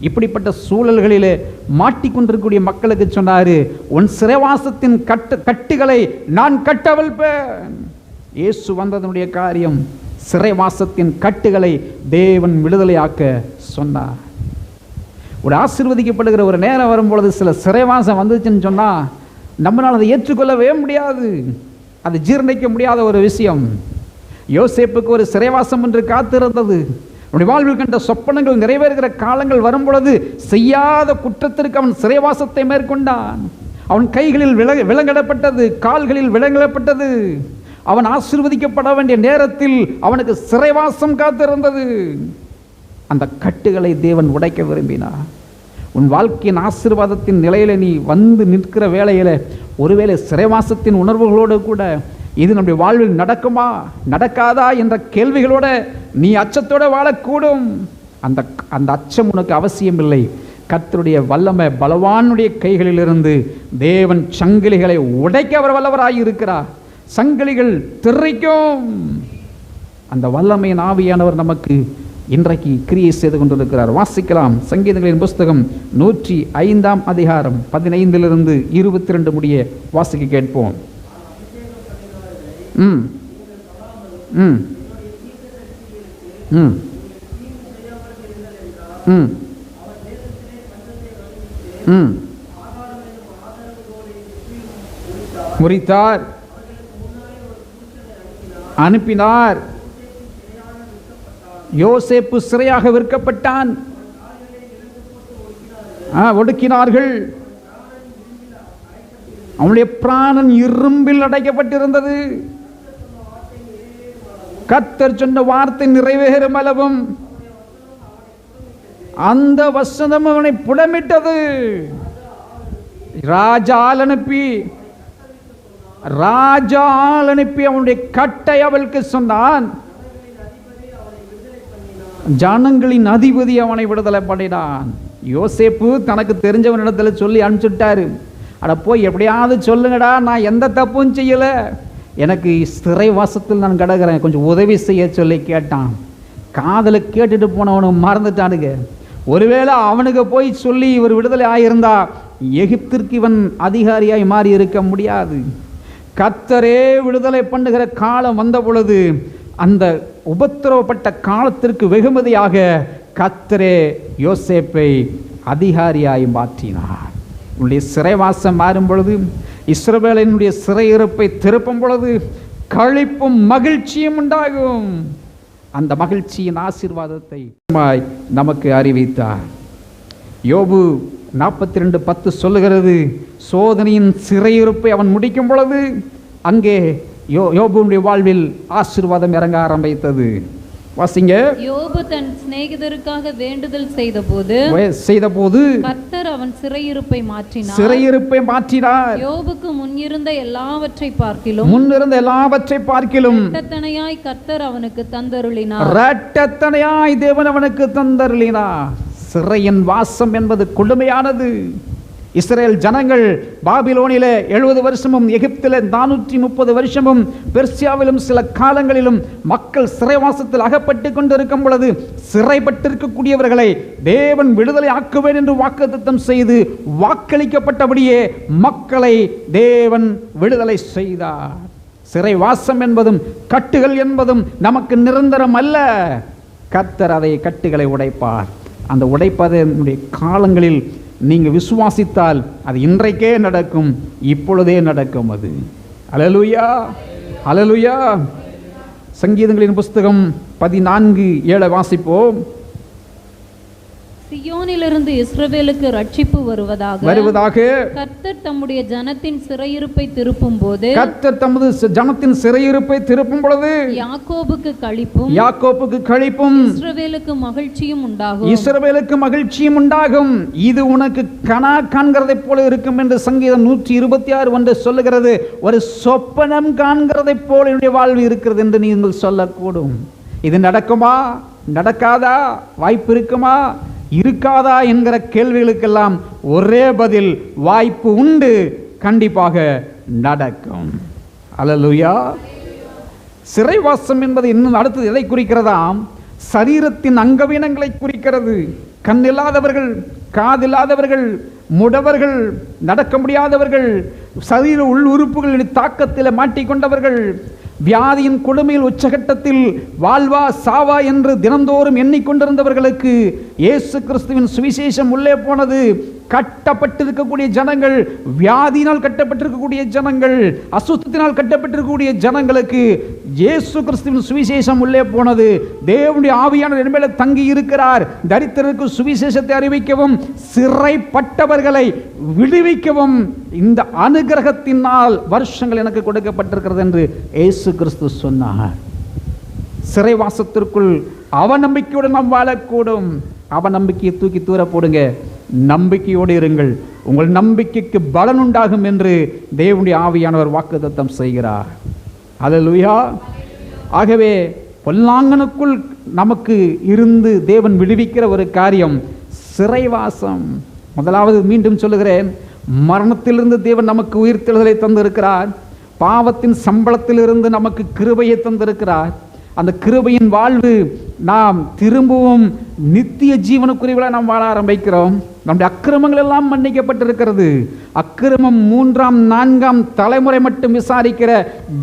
இப்படிப்பட்ட சூழல்களிலே மாட்டிக்கொண்டிருக்கக்கூடிய மக்களுக்கு சொன்னாரு, உன் சிறைவாசத்தின் கட்டுகளை நான் கட்டவிழ்ப்பேன். இயேசு வந்ததனுடைய காரியம் சிறைவாசத்தின் கட்டுகளை தேவன் விடுதலையாக்க சொன்னார். ஒரு ஆசீர்வதிக்கப்படுகிற ஒரு நேரம் வரும்பொழுது சில சிறைவாசம் வந்துச்சுன்னு சொன்னா நம்மளால் அதை ஏற்றுக்கொள்ளவே முடியாது. அது ஜீர்ணிக்க முடியாத ஒரு விஷயம். யோசேப்புக்கு ஒரு சிறைவாசம் என்று காத்திருந்தது. அவனுடைய வாழ்வில் கண்ட சொப்பனங்கள் நிறைவேறுகிற காலங்கள் வரும்பொழுது செய்யாத குற்றத்திற்கு அவன் சிறைவாசத்தை மேற்கொண்டான். அவன் கைகளில் விலங்கிடப்பட்டது, கால்களில் விலங்கிடப்பட்டது. அவன் ஆசீர்வதிக்கப்பட வேண்டிய நேரத்தில் அவனுக்கு சிறைவாசம் காத்திருந்தது. அந்த கட்டுகளை தேவன் உடைக்க விரும்பினார். உன் வாழ்க்கையின் ஆசீர்வாதத்தின் நிலையில நீ வந்து நிற்கிற வேளையில ஒருவேளை சிறைவாசத்தின் உணர்வுகளோடு கூட இது நம்முடைய வாழ்வில் நடக்குமா நடக்காதா என்ற கேள்விகளோட நீ அச்சத்தோட வாழக்கூடும். அந்த அச்சம் உனக்கு அவசியம் இல்லை. கர்த்தருடைய வல்லமை பலவானுடைய கைகளிலிருந்து தேவன் சங்கிலிகளை உடைக்க அவர் வல்லவராய் இருக்கிறார். சங்கிலிகள் திரைக்கும். அந்த வல்லமையின் ஆவியானவர் நமக்கு இன்றைக்கு கிரியை செய்து கொண்டிருக்கிறார். வாசிக்கலாம். சங்கீதங்களின் புஸ்தகம் 105 அதிகாரம் 15 22 முடிய வாசிக்க கேட்போம். ம் ம் ம் ம் ம் முறித்தார், அனுப்பினார். யோசேப்பு சிறையாக விற்கப்பட்டான். ஒடுக்கினார்கள். அவனுடைய பிராணன் இரும்பில் அடைக்கப்பட்டிருந்தது. கர்த்தர் சொன்ன வார்த்தை நிறைவேறும் அளவும் அந்த வசனம் அவனை புடமிட்டது. ராஜா ஆள் அனுப்பி அவனுடைய கட்டை அவளுக்கு சொன்னான். ஜனங்களின் அதிபதி அவனை விடுதலை பண்ணினான். யோசேப்பு தனக்கு தெரிஞ்சவனிடத்தில் சொல்லி அனுப்பிச்சுட்டாரு, அட போய் எப்படியாவது சொல்லுங்கடா, நான் எந்த தப்பும் செய்யல, எனக்கு சிறைவாசத்தில் நான் கிடக்கிறேன், கொஞ்சம் உதவி செய்ய சொல்லி கேட்டான். காதலை கேட்டுட்டு போனவனு மறந்துட்டானுங்க. ஒருவேளை அவனுக்கு போய் சொல்லி இவர் விடுதலை ஆகியிருந்தா எகிப்திற்கு இவன் அதிகாரியாய் மாறி இருக்க முடியாது. கர்த்தரே விடுதலை பண்ணுகிற காலம் வந்த பொழுது அந்த உபத்திரவப்பட்ட காலத்திற்கு வெகுமதியாக கர்த்தரே யோசேப்பை அதிகாரியாய் மாற்றினார். உன்னுடைய சிறைவாசம் மாறும் பொழுது, இஸ்ரவேலினுடைய சிறையிருப்பை திருப்பும் பொழுது களிப்பும் மகிழ்ச்சியும் உண்டாகும். அந்த மகிழ்ச்சியின் ஆசீர்வாதத்தை நமக்கு அறிவித்தார். யோபு 42:10 சொல்லுகிறது, சோதனையின் சிறையிருப்பை அவன் முடிக்கும் பொழுது அங்கே யோபுடைய வாழ்வில் ஆசீர்வாதம் இறங்க ஆரம்பித்தது. வாசிங்க. யோபு தன் சிநேகிதருக்காக வேண்டுதல் செய்தபோது கர்த்தர் அவன் சிறையிருப்பை மாற்றினார். யோபுக்கு முன்னிருந்த எல்லாவற்றை பார்க்கிலும் இரட்டத்தனையாய் கர்த்தர் அவனுக்கு தந்தருளினார். இரட்டத்தனையாய் தேவன் அவனுக்கு தந்தருளினார். சிறையின் வாசம் என்பது கொடுமையானது. இஸ்ரேல் ஜனங்கள் பாபிலோனிலே 70 வருஷமும், எகிப்திலே 430 வருஷமும், பெர்சியாவிலும் சில காலங்களிலும் மக்கள் சிறைவாசத்தில் அகப்பட்டு கொண்டிருக்கும் பொழுது சிறைப்பட்டிருக்கக்கூடியவர்களை தேவன் விடுதலை ஆக்குவேன் என்று வாக்குத்தத்தம் செய்து வாக்களிக்கப்பட்டபடியே மக்களை தேவன் விடுதலை செய்தார். சிறைவாசம் என்பதும் கட்டுகள் என்பதும் நமக்கு நிரந்தரம் அல்ல. கர்த்தர் அதை கட்டுகளை உடைப்பார். அந்த உடைப்பதனுடைய காலங்களில் நீங்கள் விசுவாசித்தால் அது இன்றைக்கே நடக்கும், இப்பொழுதே நடக்கும். அது அல்லேலூயா, அல்லேலூயா. சங்கீதங்களின் புஸ்தகம் 14:7 வாசிப்போம். சியோனிலிருந்து இஸ்ரவேலுக்கு ரட்சிப்பு வருவதாக. கர்த்தர் தம்முடைய ஜனத்தின் சிறையிருப்பை திருப்பும் போது, கர்த்தர் தமது ஜனத்தின் சிறையிருப்பை திருப்பும் பொழுது யாக்கோபுக்கு களிப்பும் இஸ்ரவேலுக்கு மகிழ்ச்சியும் உண்டாகும். இஸ்ரவேலுக்கு மகிழ்ச்சியும் உண்டாகும். இது உனக்கு கனா காண்கிறதை போல இருக்கும் என்று சங்கீதம் 126 ஒன்று சொல்லுகிறது. ஒரு சொப்பனம் காண்கிறதை போல என்னுடைய வாழ்வு இருக்கிறது என்று நீங்கள் சொல்லக்கூடும். இது நடக்குமா, நடக்காதா, வாய்ப்பு இருக்குமா, இருக்காதா என்கிற கேள்விகளுக்கெல்லாம் ஒரே பதில், வாய்ப்பு உண்டு, கண்டிப்பாக நடக்கும். அல்லேலூயா. சிறைவாசம் என்பது இன்னும் அடுத்தது எதை குறிக்கிறதாம்? சரீரத்தின் அங்கவீனங்களை குறிக்கிறது. கண்ணில்லாதவர்கள், காதில்லாதவர்கள், முடவர்கள், நடக்க முடியாதவர்கள், சரீர உள் உறுப்புகளின் தாக்கத்தில் மாட்டிக்கொண்டவர்கள், வியாதியின் கொடுமையில் உச்சகட்டத்தில் வாழ்வா சாவா என்று தினந்தோறும் எண்ணிக்கொண்டிருந்தவர்களுக்கு இயேசு கிறிஸ்துவின் சுவிசேஷம் உள்ளே போனது. கட்டப்பட்டிருக்கக்கூடிய ஜனங்கள், வியாதியினால் கட்டப்பட்டிருக்கக்கூடிய ஜனங்கள், அசுத்தத்தினால் கட்டப்பட்டிருக்கக்கூடிய ஜனங்களுக்கு இயேசு கிறிஸ்துவின் சுவிசேஷம் உள்ளே போனது. தேவனுடைய ஆவியானவர் என் மேல் தங்கி இருக்கிறார். தரித்திரருக்கு சுவிசேஷத்தை அறிவிக்கவும், சிறைப்பட்டவர்களை விடுவிக்கவும் இந்த அனுகிரகத்தினால் வருஷங்கள் எனக்கு கொடுக்கப்பட்டிருக்கிறது என்று இயேசு கிறிஸ்து சொன்னார். சிறைவாசத்திற்குள் அவநம்பிக்கையோடு நாம் வாழக்கூடும். அவநம்பிக்கையை தூக்கி தூர போடுங்க, நம்பிக்கையோடு இருங்கள். உங்கள் நம்பிக்கைக்கு பலன் உண்டாகும் என்று தேவனுடைய ஆவியானவர் வாக்குத்தத்தம் செய்கிறார். அல்லேலூயா. ஆகவே பொல்லாங்கனுக்குள் நமக்கு இருந்து தேவன் விடுவிக்கிற ஒரு காரியம் சிறைவாசம். முதலாவது மீண்டும் சொல்லுகிறேன், மரணத்திலிருந்து தேவன் நமக்கு உயிர்த்தெழுதலை தந்திருக்கிறார். பாவத்தின் சம்பளத்திலிருந்து நமக்கு கிருபையை தந்திருக்கிறார். அந்த கிருபையின் வாழ்வு நாம் திரும்பவும் நித்திய ஜீவனுக்குரியவர்களாக நாம் வாழ ஆரம்பிக்கிறோம். நம்முடைய அக்கிரமங்கள் எல்லாம் மன்னிக்கப்பட்டிருக்கிறது. அக்கிரமம் 3ஆம் 4ஆம் தலைமுறை மட்டும் விசாரிக்கிற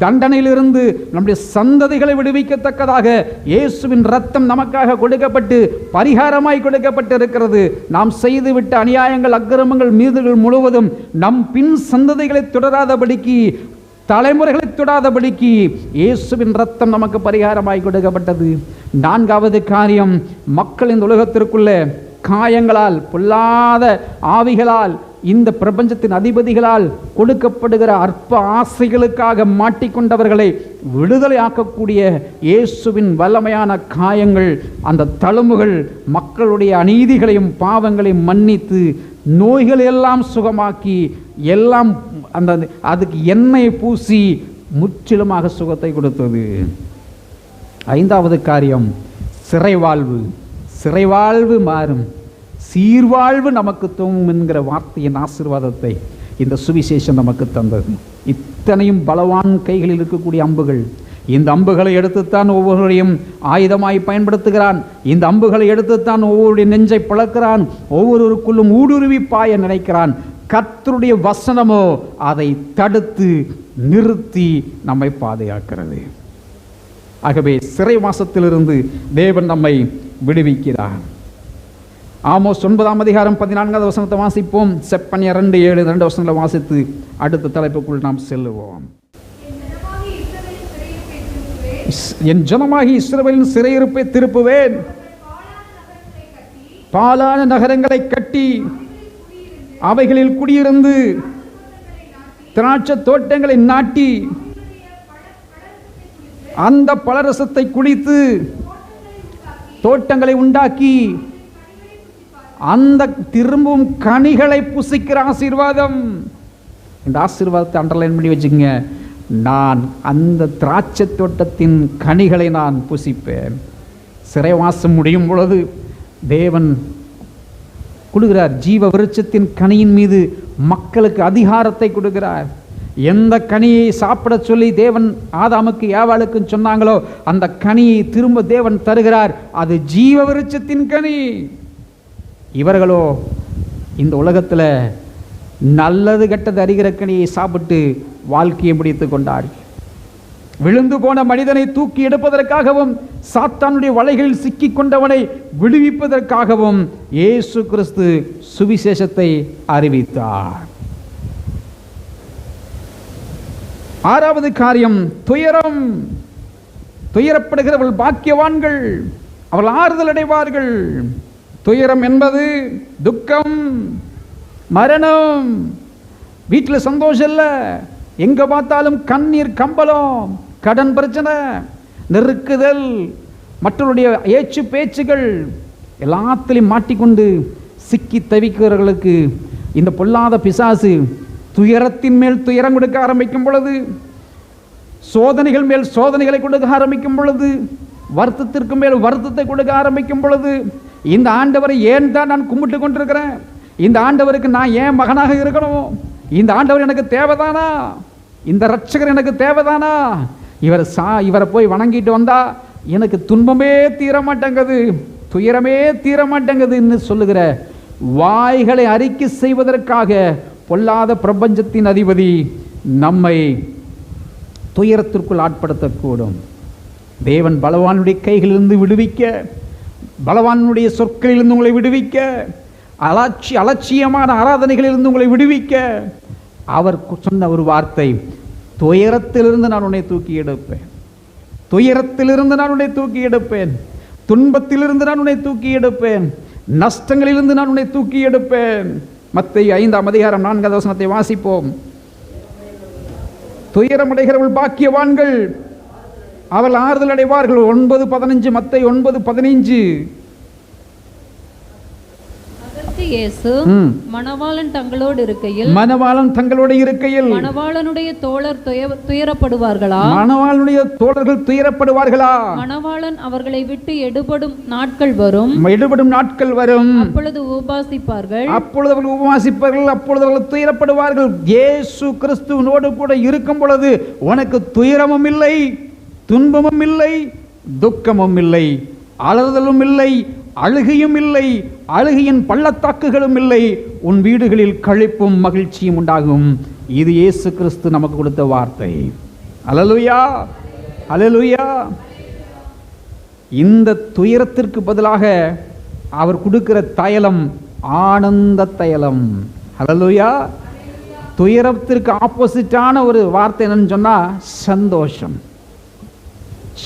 தண்டனையிலிருந்து நம்முடைய சந்ததிகளை விடுவிக்கத்தக்கதாக இயேசுவின் ரத்தம் நமக்காக கொடுக்கப்பட்டு பரிகாரமாய் கொடுக்கப்பட்டு இருக்கிறது. நாம் செய்துவிட்ட அநியாயங்கள், அக்கிரமங்கள், மீறுதல்கள் முழுவதும் நம் பின் சந்ததிகளை தொடராதபடிக்கு, தலைமுறைகளை தொடாதபடிக்கு இயேசுவின் ரத்தம் நமக்கு பரிகாரமாய் கொடுக்கப்பட்டது. 4வது காரியம், மக்கள் இந்த உலகத்திற்குள்ள காயங்களால், பொல்லாத ஆவிகளால், இந்த பிரபஞ்சத்தின் அதிபதிகளால் கொடுக்கப்படுகிற அற்ப ஆசைகளுக்காக மாட்டிக்கொண்டவர்களை விடுதலை ஆக்கக்கூடிய இயேசுவின் வல்லமையான காயங்கள், அந்த தழும்புகள் மக்களுடைய அநீதிகளையும் பாவங்களையும் மன்னித்து நோய்கள் எல்லாம் சுகமாக்கி, எல்லாம் அந்த அதுக்கு எண்ணெய் பூசி முற்றிலுமாக சுகத்தை கொடுத்தது. 5வது காரியம், சிறைவாழ்வு. சிறைவாழ்வு மாறும், சீர்வாழ்வு நமக்கு தோணும் என்கிற வார்த்தையின் ஆசீர்வாதத்தை இந்த சுவிசேஷம் நமக்கு தந்தது. இத்தனையும் பலவான் கைகளில் இருக்கக்கூடிய அம்புகள். இந்த அம்புகளை எடுத்துத்தான் ஒவ்வொருவரையும் ஆயுதமாய் பயன்படுத்துகிறான். இந்த அம்புகளை எடுத்துத்தான் ஒவ்வொருடைய நெஞ்சை பிளக்கிறான். ஒவ்வொருவருக்குள்ளும் ஊடுருவி பாய நினைக்கிறான். கர்த்தருடைய வசனமோ அதை தடுத்து நிறுத்தி நம்மை பாதுகாக்கிறது. ஆகவே சிறைவாசத்திலிருந்து தேவன் நம்மை விடுவிக்கிறார். ஆமோஸ் 9ஆம் அதிகாரம் 14வது வசனத்தை வாசிப்போம். செப்பனியா 2:7 2 வசனங்களை வாசித்து அடுத்த தலைப்புக்குள் நாம் செல்லுவோம். என் ஜனமாகி இஸ்ரவேலின் சிறையிருப்பை திருப்புவேன், பாலான நகரங்களை கட்டி அவைகளில் குடியிருந்து திராட்சை தோட்டங்களை நாட்டி அந்த பலரசத்தை குடித்து தோட்டங்களை உண்டாக்கி அந்த திரும்பவும் கனிகளை புசிக்கிற ஆசீர்வாதம். இந்த ஆசீர்வாதத்தை அண்டர்லைன் பண்ணி வச்சுக்கங்க. நான் அந்த திராட்சை தோட்டத்தின் கனிகளை நான் புசிப்பேன். சிறைவாசம் முடியும் பொழுது தேவன் கொடுக்கிறார். ஜீவ விருட்சத்தின் கனியின் மீது மக்களுக்கு அதிகாரத்தை கொடுக்கிறார். எந்த கனியை சாப்பிட சொல்லி தேவன் ஆதாமுக்கு ஏவாளுக்கும் சொன்னாங்களோ அந்த கனியை திரும்ப தேவன் தருகிறார். அது ஜீவ விருட்சத்தின் கனி. இவர்களோ இந்த உலகத்தில் நல்லது கெட்டது அறிகிற கனியை சாப்பிட்டு வாழ்க்கையை முடித்து கொண்டார்கள். விழுந்து போன மனிதனை தூக்கி எடுப்பதற்காகவும் சாத்தானுடைய வலைகளில் சிக்கி கொண்டவனை விடுவிப்பதற்காகவும் இயேசு கிறிஸ்து சுவிசேஷத்தை அறிவித்தார். ஆறாவது காரியம் துயரம். துயரப்படுகிறவர்கள் பாக்கியவான்கள், அவர்கள் ஆறுதல் அடைவார்கள். துயரம் என்பது துக்கம், மரணம். வீட்டில் சந்தோஷம் இல்லை, எங்க பார்த்தாலும் கண்ணீர் கம்பளம், கடன் பிரச்சனை, நெருக்குதல், மற்றவருடைய ஏச்சு பேச்சுகள், எல்லாத்திலையும் மாட்டிக்கொண்டு சிக்கி தவிக்கிறவர்களுக்கு இந்த பொல்லாத பிசாசு துயரத்தின் மேல் துயரம் கொடுக்க ஆரம்பிக்கும் பொழுது, சோதனைகள் மேல் சோதனைகளை கொடுக்க ஆரம்பிக்கும் பொழுது, வருத்தத்திற்கு மேல் வருத்தத்தை கொடுக்க ஆரம்பிக்கும் பொழுது, இந்த ஆண்டவரை ஏன் தான் நான் கும்பிட்டு கொண்டிருக்கிறேன், இந்த ஆண்டவருக்கு நான் ஏன் மகனாக இருக்கணும், இந்த ஆண்டவர் எனக்கு தேவைதானா, இந்த ரட்சகர் எனக்கு தேவைதானா, இவரை போய் வணங்கிட்டு வந்தா எனக்கு துன்பமே தீர மாட்டேங்குது, துயரமே தீர மாட்டேங்குதுன்னு சொல்லுகிற வாய்களை அறிக்கை செய்வதற்காக பொல்லாத பிரபஞ்சத்தின் அதிபதி நம்மை துயரத்திற்குள் ஆட்படுத்தக்கூடும். தேவன் பலவானுடைய கைகளிலிருந்து விடுவிக்க, பலவானுடைய சொற்களிலிருந்து உங்களை விடுவிக்க, அலட்சியமான ஆராதனைகளிலிருந்து உங்களை விடுவிக்க அவர் சொன்ன ஒரு வார்த்தை, துயரத்திலிருந்து நான் உன்னை தூக்கி எடுப்பேன், துயரத்திலிருந்து நான் உன்னை தூக்கி எடுப்பேன், துன்பத்திலிருந்து நான் உன்னை தூக்கி எடுப்பேன், நஷ்டங்களிலிருந்து நான் உன்னை தூக்கி எடுப்பேன். மத்தேயு 5ஆம் அதிகாரம் 4ஆம் வசனத்தை வாசிப்போம். துயரமடைகிறவர்கள் பாக்கியவான்கள், அவள் ஆறுதல் அடைவார்கள். 9:15 மத்தேயு 9:15. இயேசு மணவாளன் தங்களோடு இருக்கையில், மணவாளனுடைய தோழர் துயரப்படுவார்களா, மணவாளனுடைய தோழர்கள் துயரப்படுவார்களா, மணவாளன் அவர்களை விட்டு எடுபடும் நாட்கள் வரும், அப்பொழுது உபவாசிப்பார்கள், அப்பொழுது அவர்கள் துயரப்படுவார்கள். இயேசு கிறிஸ்துவோடு கூட இருக்கும் பொழுது உனக்கு துயரமும் இல்லை, துன்பமும் இல்லை, துக்கமும் இல்லை, அலறுதலும் இல்லை, அழுகையும் இல்லை, அழுகையின் பள்ளத்தாக்குகளும் இல்லை. உன் வீடுகளில் களிப்பும் மகிழ்ச்சியும் உண்டாகும். இது இயேசு கிறிஸ்து நமக்கு கொடுத்த வார்த்தை. அல்லேலூயா, அல்லேலூயா. இந்த துயரத்திற்கு பதிலாக அவர் கொடுக்கிற தைலம் ஆனந்த தைலம். அல்லேலூயா. துயரத்திற்கு ஆப்போசிட்டான ஒரு வார்த்தை என்னன்னு சொன்னா சந்தோஷம்.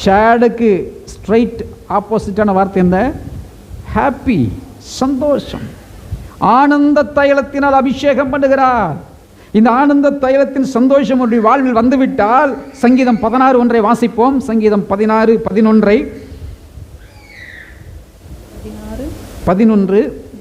ஷேடுக்கு ஸ்ட்ரைட் ஆப்போசிட்டான வார்த்தை என்ன? ஹாப்பி, சந்தோஷம். ஆனந்த தைலத்தினால் அபிஷேகம் பண்ணுகிறார். இந்த ஆனந்த தைலத்தின் சந்தோஷம் ஒரு வாழ்வில் வந்துவிட்டால், சங்கீதம் 16:1 வாசிப்போம். சங்கீதம் 16:11.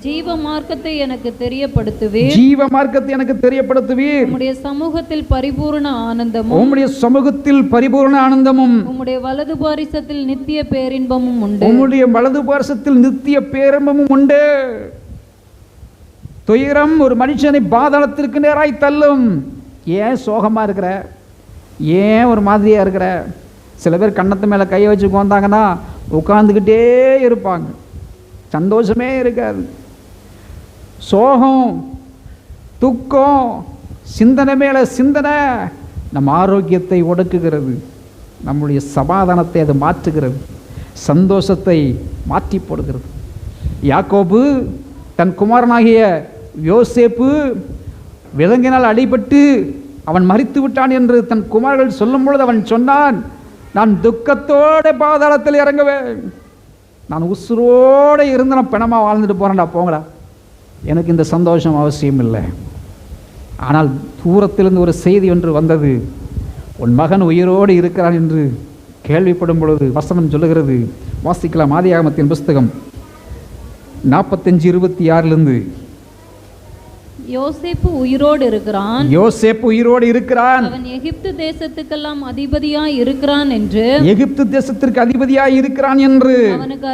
ஜீவ மார்க்கத்தை எனக்கு தெரியப்படுத்துவீர், ஜீவ மார்க்கத்தை எனக்கு தெரியப்படுத்துவீர். உம்முடைய சமூகத்தில் பரிபூரண ஆனந்தமும், உம்முடைய சமூகத்தில் பரிபூரண ஆனந்தமும், உம்முடைய வலது பாரிசத்தில் நித்திய பேரின்பமும் உண்டு, உம்முடைய வலது பாரிசத்தில் நித்திய பேரின்பமும் உண்டு. துயரம் ஒரு மனுஷனை பாதாளத்திற்கு நேராய் தள்ளும். ஏன் சோகமா இருக்கிற, ஏன் ஒரு மாதிரியா இருக்கிற? சில பேர் கண்ணத்து மேல கையை வச்சு உட்காந்தாங்கன்னா உட்கார்ந்துக்கிட்டே இருப்பாங்க, சந்தோஷமே இருக்காது. சோகம், துக்கம், சிந்தனை மேல சிந்தனை நம் ஆரோக்கியத்தை ஒடுக்குகிறது, நம்முடைய சமாதானத்தை அது மாற்றுகிறது, சந்தோஷத்தை மாற்றி போடுகிறது. யாக்கோபு தன் குமாரனாகிய யோசேப்பு விலங்கினால் அடிபட்டு அவன் மரித்து விட்டான் என்று தன் குமாரர்கள் சொல்லும் பொழுது அவன் சொன்னான், நான் துக்கத்தோட பாதாளத்தில் இறங்குவேன், நான் உசுரோடு இருந்து நான் பிணமாக வாழ்ந்துட்டு போகிறேன்டா, போங்கடா, எனக்கு இந்த சந்தோஷம் அவசியம் இல்லை. ஆனால் தூரத்திலிருந்து ஒரு செய்தி ஒன்று வந்தது, உன் மகன் உயிரோடு இருக்கிறான் என்று கேள்விப்படும் பொழுது வசனம் சொல்லுகிறது. வாசிக்கலாம். ஆதியாகமத்தின் புஸ்தகம் 45:26 யோசேப்பு உயிரோடு இருக்கிறான். யோசேப்பு உயிரோடு இருக்கிறான். அவன் எகிப்து தேசத்துக்கெல்லாம் அதிபதியாய் இருக்கிறான் என்று, எகிப்து தேசத்திற்கு அதிபதியாய் இருக்கிறான் என்று அவனுக்கு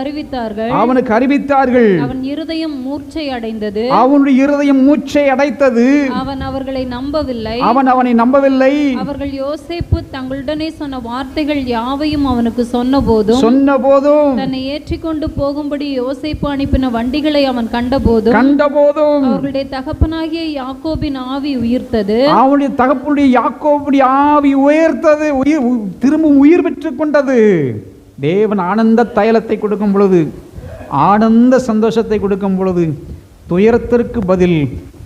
அறிவித்தார்கள். அவன் இருதயம் மூர்ச்சை அடைந்தது. அவனுடைய இருதயம் மூச்சை அடைத்தது. அவன் அவர்களை நம்பவில்லை. அவனை நம்பவில்லை. அவர்கள் யோசேப்பு தங்களுடனே சொன்ன வார்த்தைகள் யாவையும் அவனுக்கு சொன்னபோதும் தன்னை ஏற்றிக்கொண்டு போகும்படி யோசேப்பு அனுப்பின வண்டிகளை அவன் கண்டபோதும் அவர்களுடைய தகப்பனாகிய யாக்கோபின் ஆவி உயிர்த்தது. அவனுடைய தகப்பனுடைய யாக்கோபுடைய ஆவி உயர்த்தது, திரும்பவும் உயிர் பெற்றுக் கொண்டது. தேவன் ஆனந்த தைலத்தை கொடுக்கும் பொழுது, ஆனந்த சந்தோஷத்தை கொடுக்கும் பொழுது, துயரத்திற்கு பதில்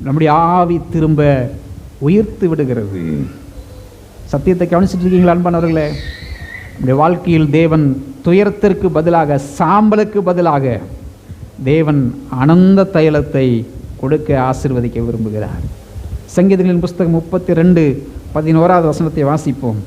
நம்முடைய ஆவி திரும்ப உயர்த்து விடுகிறது. சத்தியத்தை கவனிச்சுட்டு இருக்கீங்களா அன்பானவர்களே? நம்முடைய வாழ்க்கையில் தேவன் துயரத்திற்கு பதிலாக, சாம்பலுக்கு பதிலாக தேவன் ஆனந்த தைலத்தை கொடுக்க ஆசீர்வதிக்க விரும்புகிறார். சங்கீதங்களின் புஸ்தகம் 32:11 வசனத்தை வாசிப்போம்.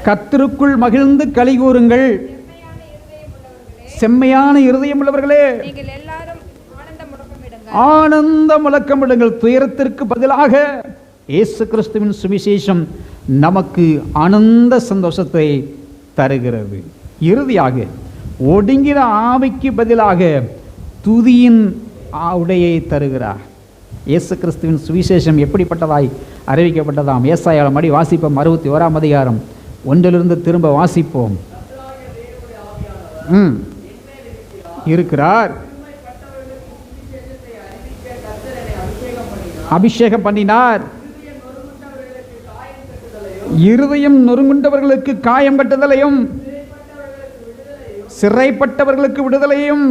கர்த்தருக்குள் மகிழ்ந்து களி கூறுங்கள், செம்மையான இருதயம் உள்ளவர்களே ஆனந்த முழக்கமிடுங்கள். துயரத்திற்கு பதிலாக இயேசு கிறிஸ்துவின் சுவிசேஷம் நமக்கு ஆனந்த சந்தோஷத்தை தருகிறது. இறுதியாக ஒடுங்கின ஆவிக்கு பதிலாக துதியின் உடையை தருகிறார். இயேசு கிறிஸ்துவின் சுவிசேஷம் எப்படிப்பட்டதாய் அறிவிக்கப்பட்டதாம்? ஏசாயா மடி வாசிப்போம். 61ஆம் அதிகாரம் 1 திரும்ப வாசிப்போம். இருக்கிறார், அபிஷேகம் பண்ணினார், இருதயம் நொறுங்குண்டவர்களுக்கு காயம் கட்டுதலையும், சிறைப்பட்டவர்களுக்கு விடுதலையும்,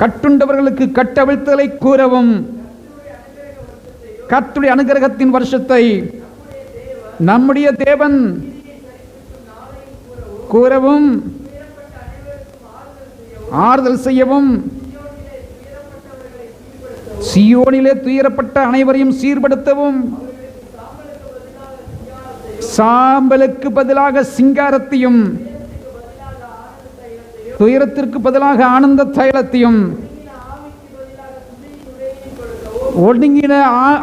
கட்டுண்டவர்களுக்கு கட்டவிழ்த்தலை கூறவும், கர்த்தருடைய அனுகிரகத்தின் வருஷத்தை நம்முடைய தேவன் கூறவும், ஆறுதல் செய்யவும், சியோனிலே துயரப்பட்ட அனைவரையும் சீர்படுத்தவும், சாம்பலுக்கு பதிலாக சிங்காரத்தையும், துயரத்திற்கு பதிலாக ஆனந்த தைலத்தையும், ஒடுங்கின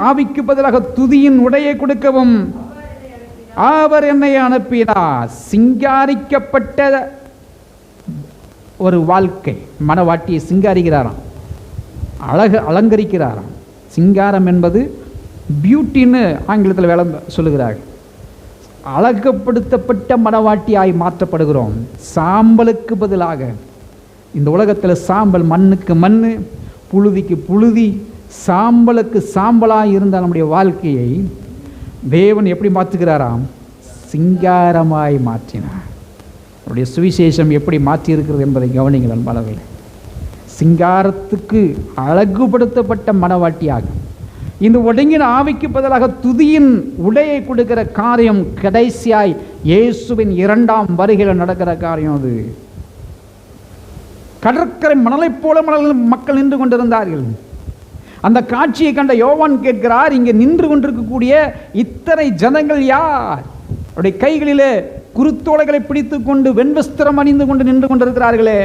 ஆவிக்கு பதிலாக துதியின் உடையை கொடுக்கவும் அவர் என்னை அனுப்பினார். சிங்காரிக்கப்பட்ட ஒரு வாழ்க்கை, மனவாட்டியை சிங்காரிக்கிறாராம், அலங்கரிக்கிறாராம். சிங்காரம் என்பது பியூட்டின்னு ஆங்கிலத்தில் வேலை சொல்லுகிறார்கள். அழகுப்படுத்தப்பட்ட மனவாட்டியாய் மாற்றப்படுகிறோம். சாம்பலுக்கு பதிலாக, இந்த உலகத்தில் சாம்பல், மண்ணுக்கு மண், புழுதிக்கு புழுதி, சாம்பலுக்கு சாம்பலாக இருந்த நம்முடைய வாழ்க்கையை தேவன் எப்படி மாற்றுகிறாராம்? சிங்காரமாய் மாற்றினார். அவருடைய சுவிசேஷம் எப்படி மாற்றியிருக்கிறது என்பதை கவனிங்கள் அன்பானவர்களே. சிங்காரத்துக்கு அழகுபடுத்தப்பட்ட மனவாட்டியாக இந்த ஒடுங்கின ஆவிக்கு பதிலாக துதியின் உடையை கொடுக்கிற காரியம் கடைசியாய் இயேசுவின் 2ஆம் வருகையில் நடக்கிற காரியம். அது கடற்கரை மணலைப் போல மக்கள் நின்று கொண்டிருந்தார்கள். அந்த காட்சியை கண்ட யோவான் கேட்கிறார், இங்கே நின்று கொண்டிருக்கக்கூடிய இத்தனை ஜனங்கள் யார்? அவருடைய கைகளிலே குருத்தோலைகளை பிடித்து கொண்டு வெண்வஸ்திரம் அணிந்து கொண்டு நின்று கொண்டிருக்கிறார்களே,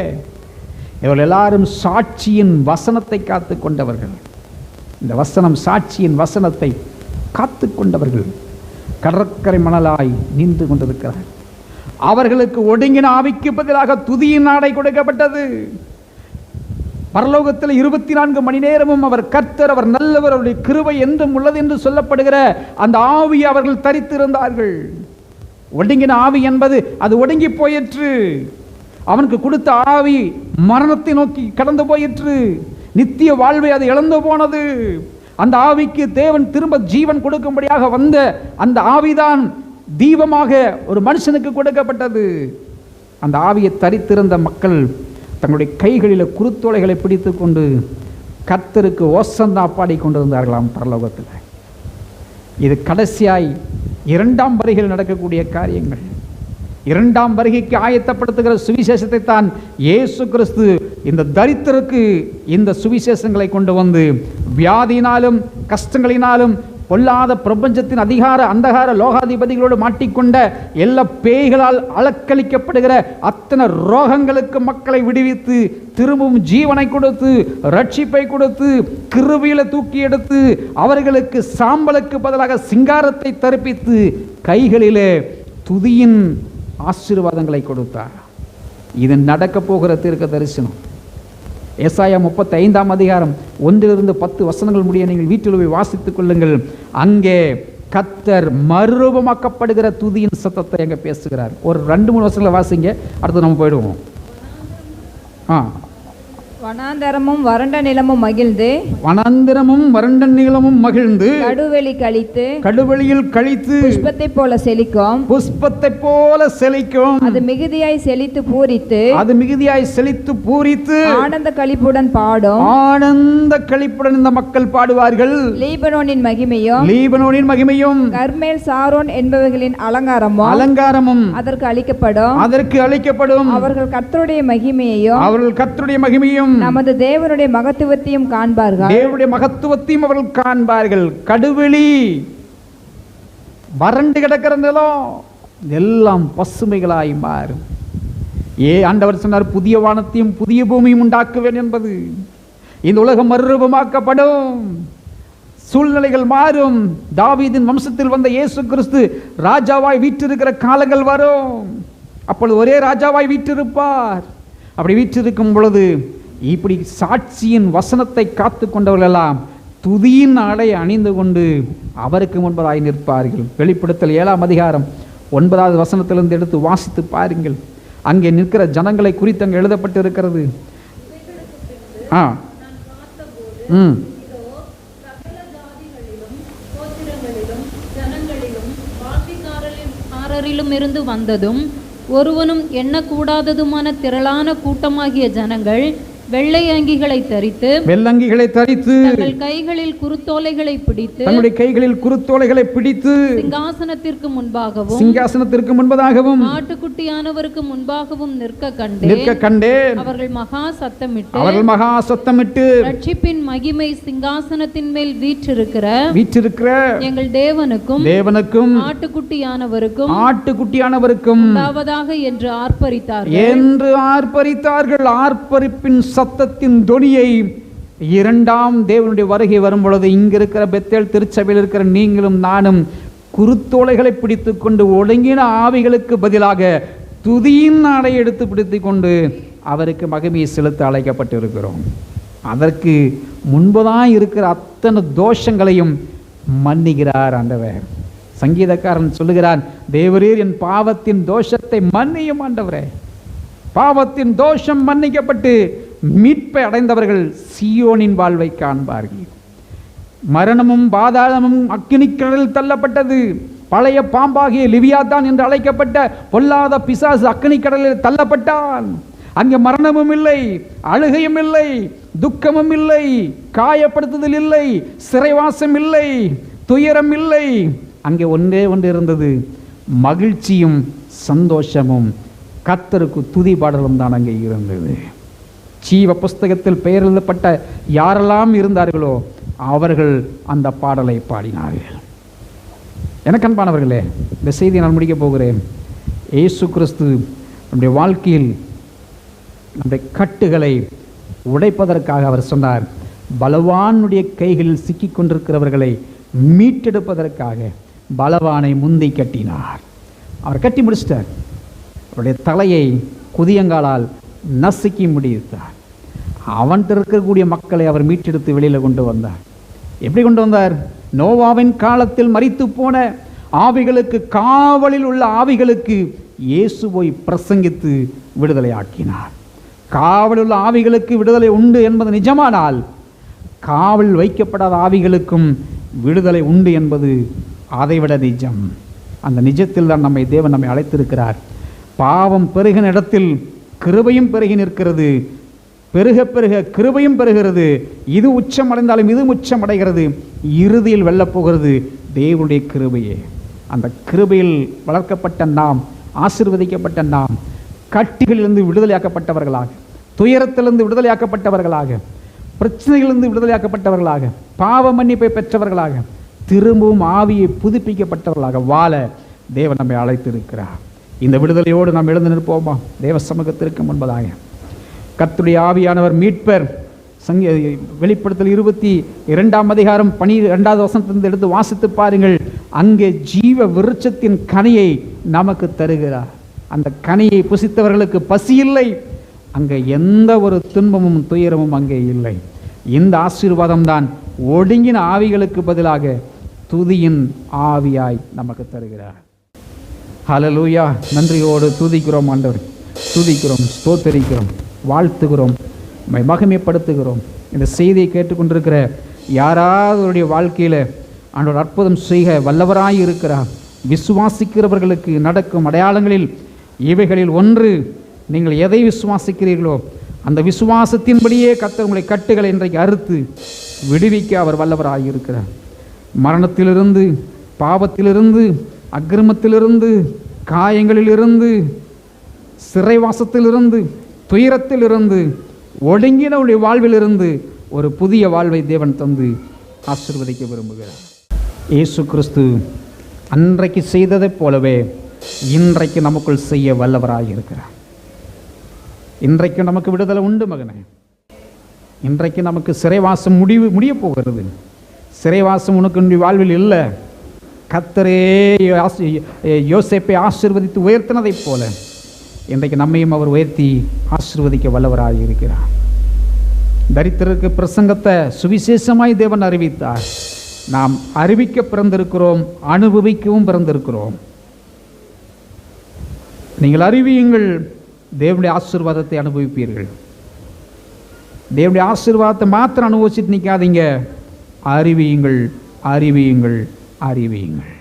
இவர்கள் எல்லாரும் சாட்சியின் வசனத்தை காத்து கொண்டவர்கள். இந்த வசனம், சாட்சியின் வசனத்தை காத்து கொண்டவர்கள் கடற்கரை மணலாய் நின்று கொண்டிருக்கிறார்கள். அவர்களுக்கு ஒடுங்கின ஆவிக்கு பதிலாக துதியின் ஆடை கொடுக்கப்பட்டது. பரலோகத்தில் 24 மணி நேரமும் அவர் கர்த்தர், அவர் நல்லவர், அவருடைய கிருபை என்றும் உள்ளது என்று சொல்லப்படுகிற அந்த ஆவி அவர்கள் தரித்திருந்தார்கள். ஒடுங்கின ஆவி என்பது அது ஒடுங்கி போயிற்று. அவனுக்கு கொடுத்த ஆவி மரணத்தை நோக்கி கடந்து போயிற்று. நித்திய வாழ்வை அது இழந்து போனது. அந்த ஆவிக்கு தேவன் திரும்ப ஜீவன் கொடுக்கும்படியாக வந்த அந்த ஆவிதான் தீபமாக ஒரு மனுஷனுக்கு கொடுக்கப்பட்டது. அந்த ஆவியை தரித்திருந்த மக்கள் தங்களுடைய கைகளில் குருத்தோலைகளை பிடித்து கொண்டு கர்த்தருக்கு ஓசன்னா பாடி கொண்டிருந்தார்களாம் பரலோகத்தில். இது கடைசியாய் 2ஆம் வருகையில் நடக்கக்கூடிய காரியங்கள். 2ஆம் வருகைக்கு ஆயத்தப்படுத்துகிற சுவிசேஷத்தை தான் இயேசு கிறிஸ்து இந்த தரித்திரருக்கு இந்த சுவிசேஷங்களை கொண்டு வந்து வியாதியினாலும் கஷ்டங்களினாலும் பொல்லாத பிரபஞ்சத்தின் அந்தகார லோகாதிபதிகளோடு மாட்டிக்கொண்ட எல்லா பேய்களால் அலக்களிக்கப்படுகிற அத்தனை ரோகங்களுக்கு மக்களை விடுவித்து திரும்பவும் ஜீவனை கொடுத்து ரட்சிப்பை கொடுத்து கிருபையில தூக்கி எடுத்து அவர்களுக்கு சாம்பலுக்கு பதிலாக சிங்காரத்தை தரிப்பித்து கைகளிலே துதியின் ஆசீர்வாதங்களை கொடுத்தார். இது நடக்க போகிற தீர்க்க தரிசனம். ஏசாயா 35ஆம் அதிகாரம் 1-10 வசனங்கள் முடிய நீங்கள் வீட்டில் போய் வாசித்துக் கொள்ளுங்கள். அங்கே கர்த்தர் மறுரூபமாக்கப்படுகிற துதியின் சத்தத்தை அங்கே பேசுகிறார். ஒரு 2-3 வசனங்களை வாசிங்க, அடுத்து நம்ம போயிடுவோம். வனாந்தரமும் வறண்ட நிலமும் மகிழ்ந்து, வனாந்தரமும் வறண்ட நிலமும் மகிழ்ந்து, கடுவெளி கழித்து, கடுவெளியில் கழித்து, புஷ்பத்தை போல செழிக்கும், புஷ்பத்தை போல செழிக்கும், அது மிகுதியாய் செழித்து பூரித்து, அது மிகுதியாய் செழித்து பூரித்து, ஆனந்த களிப்புடன் பாடும், ஆனந்த களிப்புடன் இந்த மக்கள் பாடுவார்கள். லீபனோனின் மகிமையும், லீபனோனின் மகிமையும், கர்மேல் சாரோன் என்பவர்களின் அலங்காரமும் அதற்கு அளிக்கப்படும். அவர்கள் கர்த்தருடைய மகிமையையும் நமது தேவனுடைய மகத்துவத்தையும் காண்பார்கள். தேவனுடைய மகத்துவத்தையும் அவர்கள் காண்பார்கள். கடுவெளி, வறண்டு கிடக்கிற நிலம் எல்லாம் பசுமைகளாய் மாறும். ஆண்டவர் சொன்னார், புதிய வானத்தையும் புதிய பூமியும் உண்டாக்குவேன் என்பது. இந்த உலகம் மறுரூபமாக்கப்படும், சூழ்நிலைகள் மாறும். தாவீதின் வம்சத்தில் வந்த இயேசு கிறிஸ்து ராஜாவாய் வீற்றிருக்கிற காலங்கள் வரும். அப்பொழுது ஒரே ராஜாவாய் வீற்றிருப்பார். அப்படி வீற்றிருக்கும் பொழுது இப்படி சாட்சியின் வசனத்தை காத்து கொண்டவர்கள் எல்லாம் துதியின் ஆடை அணிந்து கொண்டு அவருக்கு முன்பதாய் நிற்பார்கள். வெளிப்படுத்தல் 7ஆம் அதிகாரம் 9வது வசனத்திலிருந்து எடுத்து வாசித்து பாருங்கள். அங்கே நிற்கிற ஜனங்களை குறித்து அங்கே எழுதப்பட்டு இருக்கிறது. இருந்து வந்ததும் ஒருவனும் எண்ணக்கூடாததுமான திரளான கூட்டமாகிய ஜனங்கள் வெள்ளை அங்கிகளை தரித்து தங்கள் கைகளில் குருத்தோலைகளை பிடித்து சிங்காசனத்திற்கு முன்பாகவும் ஆட்டுக்குட்டியானவருக்கு முன்பாகவும் நிற்க கண்டேன். அவர்கள் மகா சத்தமிட்டு ரட்சிப்பின் மகிமை சிங்காசனத்தின் மேல் வீற்றிருக்கிற எங்கள் தேவனுக்கும் ஆட்டுக்குட்டியானவருக்கும் உண்டாவதாக என்று ஆர்ப்பரித்தார்கள். ஆர்ப்பரிப்பின் சத்தத்தின் தொனியை இரண்டாம் தேவனுடைய வருகை வரும் பொழுது இங்கிருக்கிற பெத்தேல் திருச்சபையில் இருக்கிற நீங்களும் நானும் குருத்தோலைகளை பிடித்துக் கொண்டு ஒடுங்கின ஆவிகளுக்கு பதிலாக துதியின் ஆடை எடுத்து பிடித்து கொண்டு அவருக்கு மகிமையை செலுத்த அழைக்கப்பட்டு இருக்கிறோம். அதற்கு முன்புதான் இருக்கிற அத்தனை தோஷங்களையும் மன்னிக்கிறார் ஆண்டவர். சங்கீதக்காரன் சொல்லுகிறான், தேவரீர் என் பாவத்தின் தோஷத்தை மன்னியும் ஆண்டவரே. பாவத்தின் தோஷம் மன்னிக்கப்பட்டு மீட்பை அடைந்தவர்கள் சீயோனின் வாழ்வை காண்பார்கள். மரணமும் பாதாளமும் அக்கினிக்கடலில் தள்ளப்பட்டது. பழைய பாம்பாகிய லிவியாதான் என்று அழைக்கப்பட்ட பொல்லாத பிசாசு அக்கினிக்கடலில் தள்ளப்பட்டான். அங்கே மரணமும் இல்லை, அழுகையும் இல்லை, துக்கமும் இல்லை, காயப்படுத்துதல் இல்லை, சிறைவாசம் இல்லை, துயரம் இல்லை. அங்கே ஒன்றே ஒன்று இருந்தது, மகிழ்ச்சியும் சந்தோஷமும் கர்த்தருக்கு துதி பாடலும் தான் அங்கே இருந்தது. ஜீவ புஸ்தகத்தில் பெயர் எழுதப்பட்ட யாரெல்லாம் இருந்தார்களோ அவர்கள் அந்த பாடலை பாடினார்கள். எனக்கு அன்பானவர்களே, இந்த செய்தியை நான் முடிக்க போகிறேன். இயேசு கிறிஸ்து நம்முடைய வாழ்க்கையில் நம்முடைய கட்டுகளை உடைப்பதற்காக அவர் சொன்னார், பலவானுடைய கைகளில் சிக்கி கொண்டிருக்கிறவர்களை மீட்டெடுப்பதற்காக பலவானை முந்தி கட்டினார். அவர் கட்டி முடிச்சிட்டார். அவருடைய தலையை குதியங்காலால் நசுக்கி முடித்தார். அவன்கிட்ட இருக்கக்கூடிய மக்களை அவர் மீட்டெடுத்து வெளியில் கொண்டு வந்தார். எப்படி கொண்டு வந்தார்? நோவாவின் காலத்தில் மரித்து போன ஆவிகளுக்கு, காவலில் உள்ள ஆவிகளுக்கு இயேசு போய் பிரசங்கித்து விடுதலை ஆக்கினார். காவலில் உள்ள ஆவிகளுக்கு விடுதலை உண்டு என்பது நிஜமானால், காவல் வைக்கப்படாத ஆவிகளுக்கும் விடுதலை உண்டு என்பது அதைவிட நிஜம். அந்த நிஜத்தில் தான் தேவன் நம்மை அழைத்திருக்கிறார். பாவம் பெருகின இடத்தில் கிருபையும் பெருகி நிற்கிறது. பெருக பெருக கிருபையும் பெறுகிறது. இது உச்சம் அடைந்தாலும் இது உச்சம் அடைகிறது. இறுதியில் வெல்லப்போகிறது தேவனுடைய கிருபையே. அந்த கிருபையில் வளர்க்கப்பட்ட நாம், ஆசீர்வதிக்கப்பட்ட நாம், கட்டிகளிலிருந்து விடுதலையாக்கப்பட்டவர்களாக, துயரத்திலிருந்து விடுதலையாக்கப்பட்டவர்களாக, பிரச்சனைகளிலிருந்து விடுதலையாக்கப்பட்டவர்களாக, பாவ மன்னிப்பை பெற்றவர்களாக, திரும்பவும் ஆவியை புதுப்பிக்கப்பட்டவர்களாக வாழ தேவன் நம்மை அழைத்திருக்கிறார். இந்த விடுதலையோடு நாம் எழுந்து நிற்போமா தேவ சமூகத்திற்கு முன்பதாக? கர்த்தருடைய ஆவியானவர் மீட்பர். வெளிப்படுத்தல் 22ஆம் அதிகாரம் 12வது வசனத்திலிருந்து எடுத்து வாசித்து பாருங்கள். அங்கே ஜீவ விருட்சத்தின் கனியை நமக்கு தருகிறார். அந்த கனியை புசித்தவர்களுக்கு பசி இல்லை. அங்கே எந்த ஒரு துன்பமும் துயரமும் அங்கே இல்லை. இந்த ஆசீர்வாதம் தான் ஒடுங்கின ஆவிகளுக்கு பதிலாக துதியின் ஆவியாய் நமக்கு தருகிறார். ஹல்லேலூயா. நன்றியோடு துதிக்கிறோம் ஆண்டவர், துதிக்கிறோம், ஸ்தோத்தரிக்கிறோம், வாழ்த்துகிறோம், மகிமைப்படுத்துகிறோம். இந்த செய்தியை கேட்டுக்கொண்டிருக்கிற யாராவதுடைய வாழ்க்கையில் ஆண்டவர் அற்புதம் செய்ய வல்லவராய் இருக்கிறார். விசுவாசிக்கிறவர்களுக்கு நடக்கும் அடையாளங்களில் இவைகளில் ஒன்று, நீங்கள் எதை விசுவாசிக்கிறீர்களோ அந்த விசுவாசத்தின்படியே கர்த்தர் உங்களை கட்டுகளை இன்றைக்கு அறுத்து விடுவிக்க அவர் வல்லவராய் இருக்கிறார். மரணத்திலிருந்து, பாவத்திலிருந்து, அக்கிரமத்திலிருந்து, காயங்களிலிருந்து, சிறைவாசத்திலிருந்து, துயரத்திலிருந்து, ஒடுங்கினவுடைய வாழ்விலிருந்து ஒரு புதிய வாழ்வை தேவன் தந்து ஆசீர்வதிக்க விரும்புகிறார். இயேசு கிறிஸ்து அன்றைக்கு செய்ததைப் போலவே இன்றைக்கு நமக்குள் செய்ய வல்லவராய் இருக்கிறார். இன்றைக்கு நமக்கு விடுதலை உண்டு மகனே. இன்றைக்கு நமக்கு சிறைவாசம் முடிய போகிறது. சிறைவாசம் உனக்கு வாழ்வில் இல்லை. கர்த்தரே யோசேப்பை ஆசீர்வதித்து உயர்த்தினதைப் போல இன்றைக்கு நம்மையும் அவர் உயர்த்தி ஆசீர்வதிக்க வல்லவராக இருக்கிறார். தரித்திரருக்கு பிரசங்கத்தை சுவிசேஷமாய் தேவன் அறிவித்தார். நாம் அறிவிக்க பிறந்திருக்கிறோம், அனுபவிக்கவும் பிறந்திருக்கிறோம். நீங்கள் அறிவியுங்கள், தேவனுடைய ஆசீர்வாதத்தை அனுபவிப்பீர்கள். தேவனுடைய ஆசீர்வாதத்தை மாத்திரம் அனுபவிச்சுட்டு நிற்காதீங்க. அறிவியுங்கள், அறிவியுங்கள், அறிவியுங்கள்.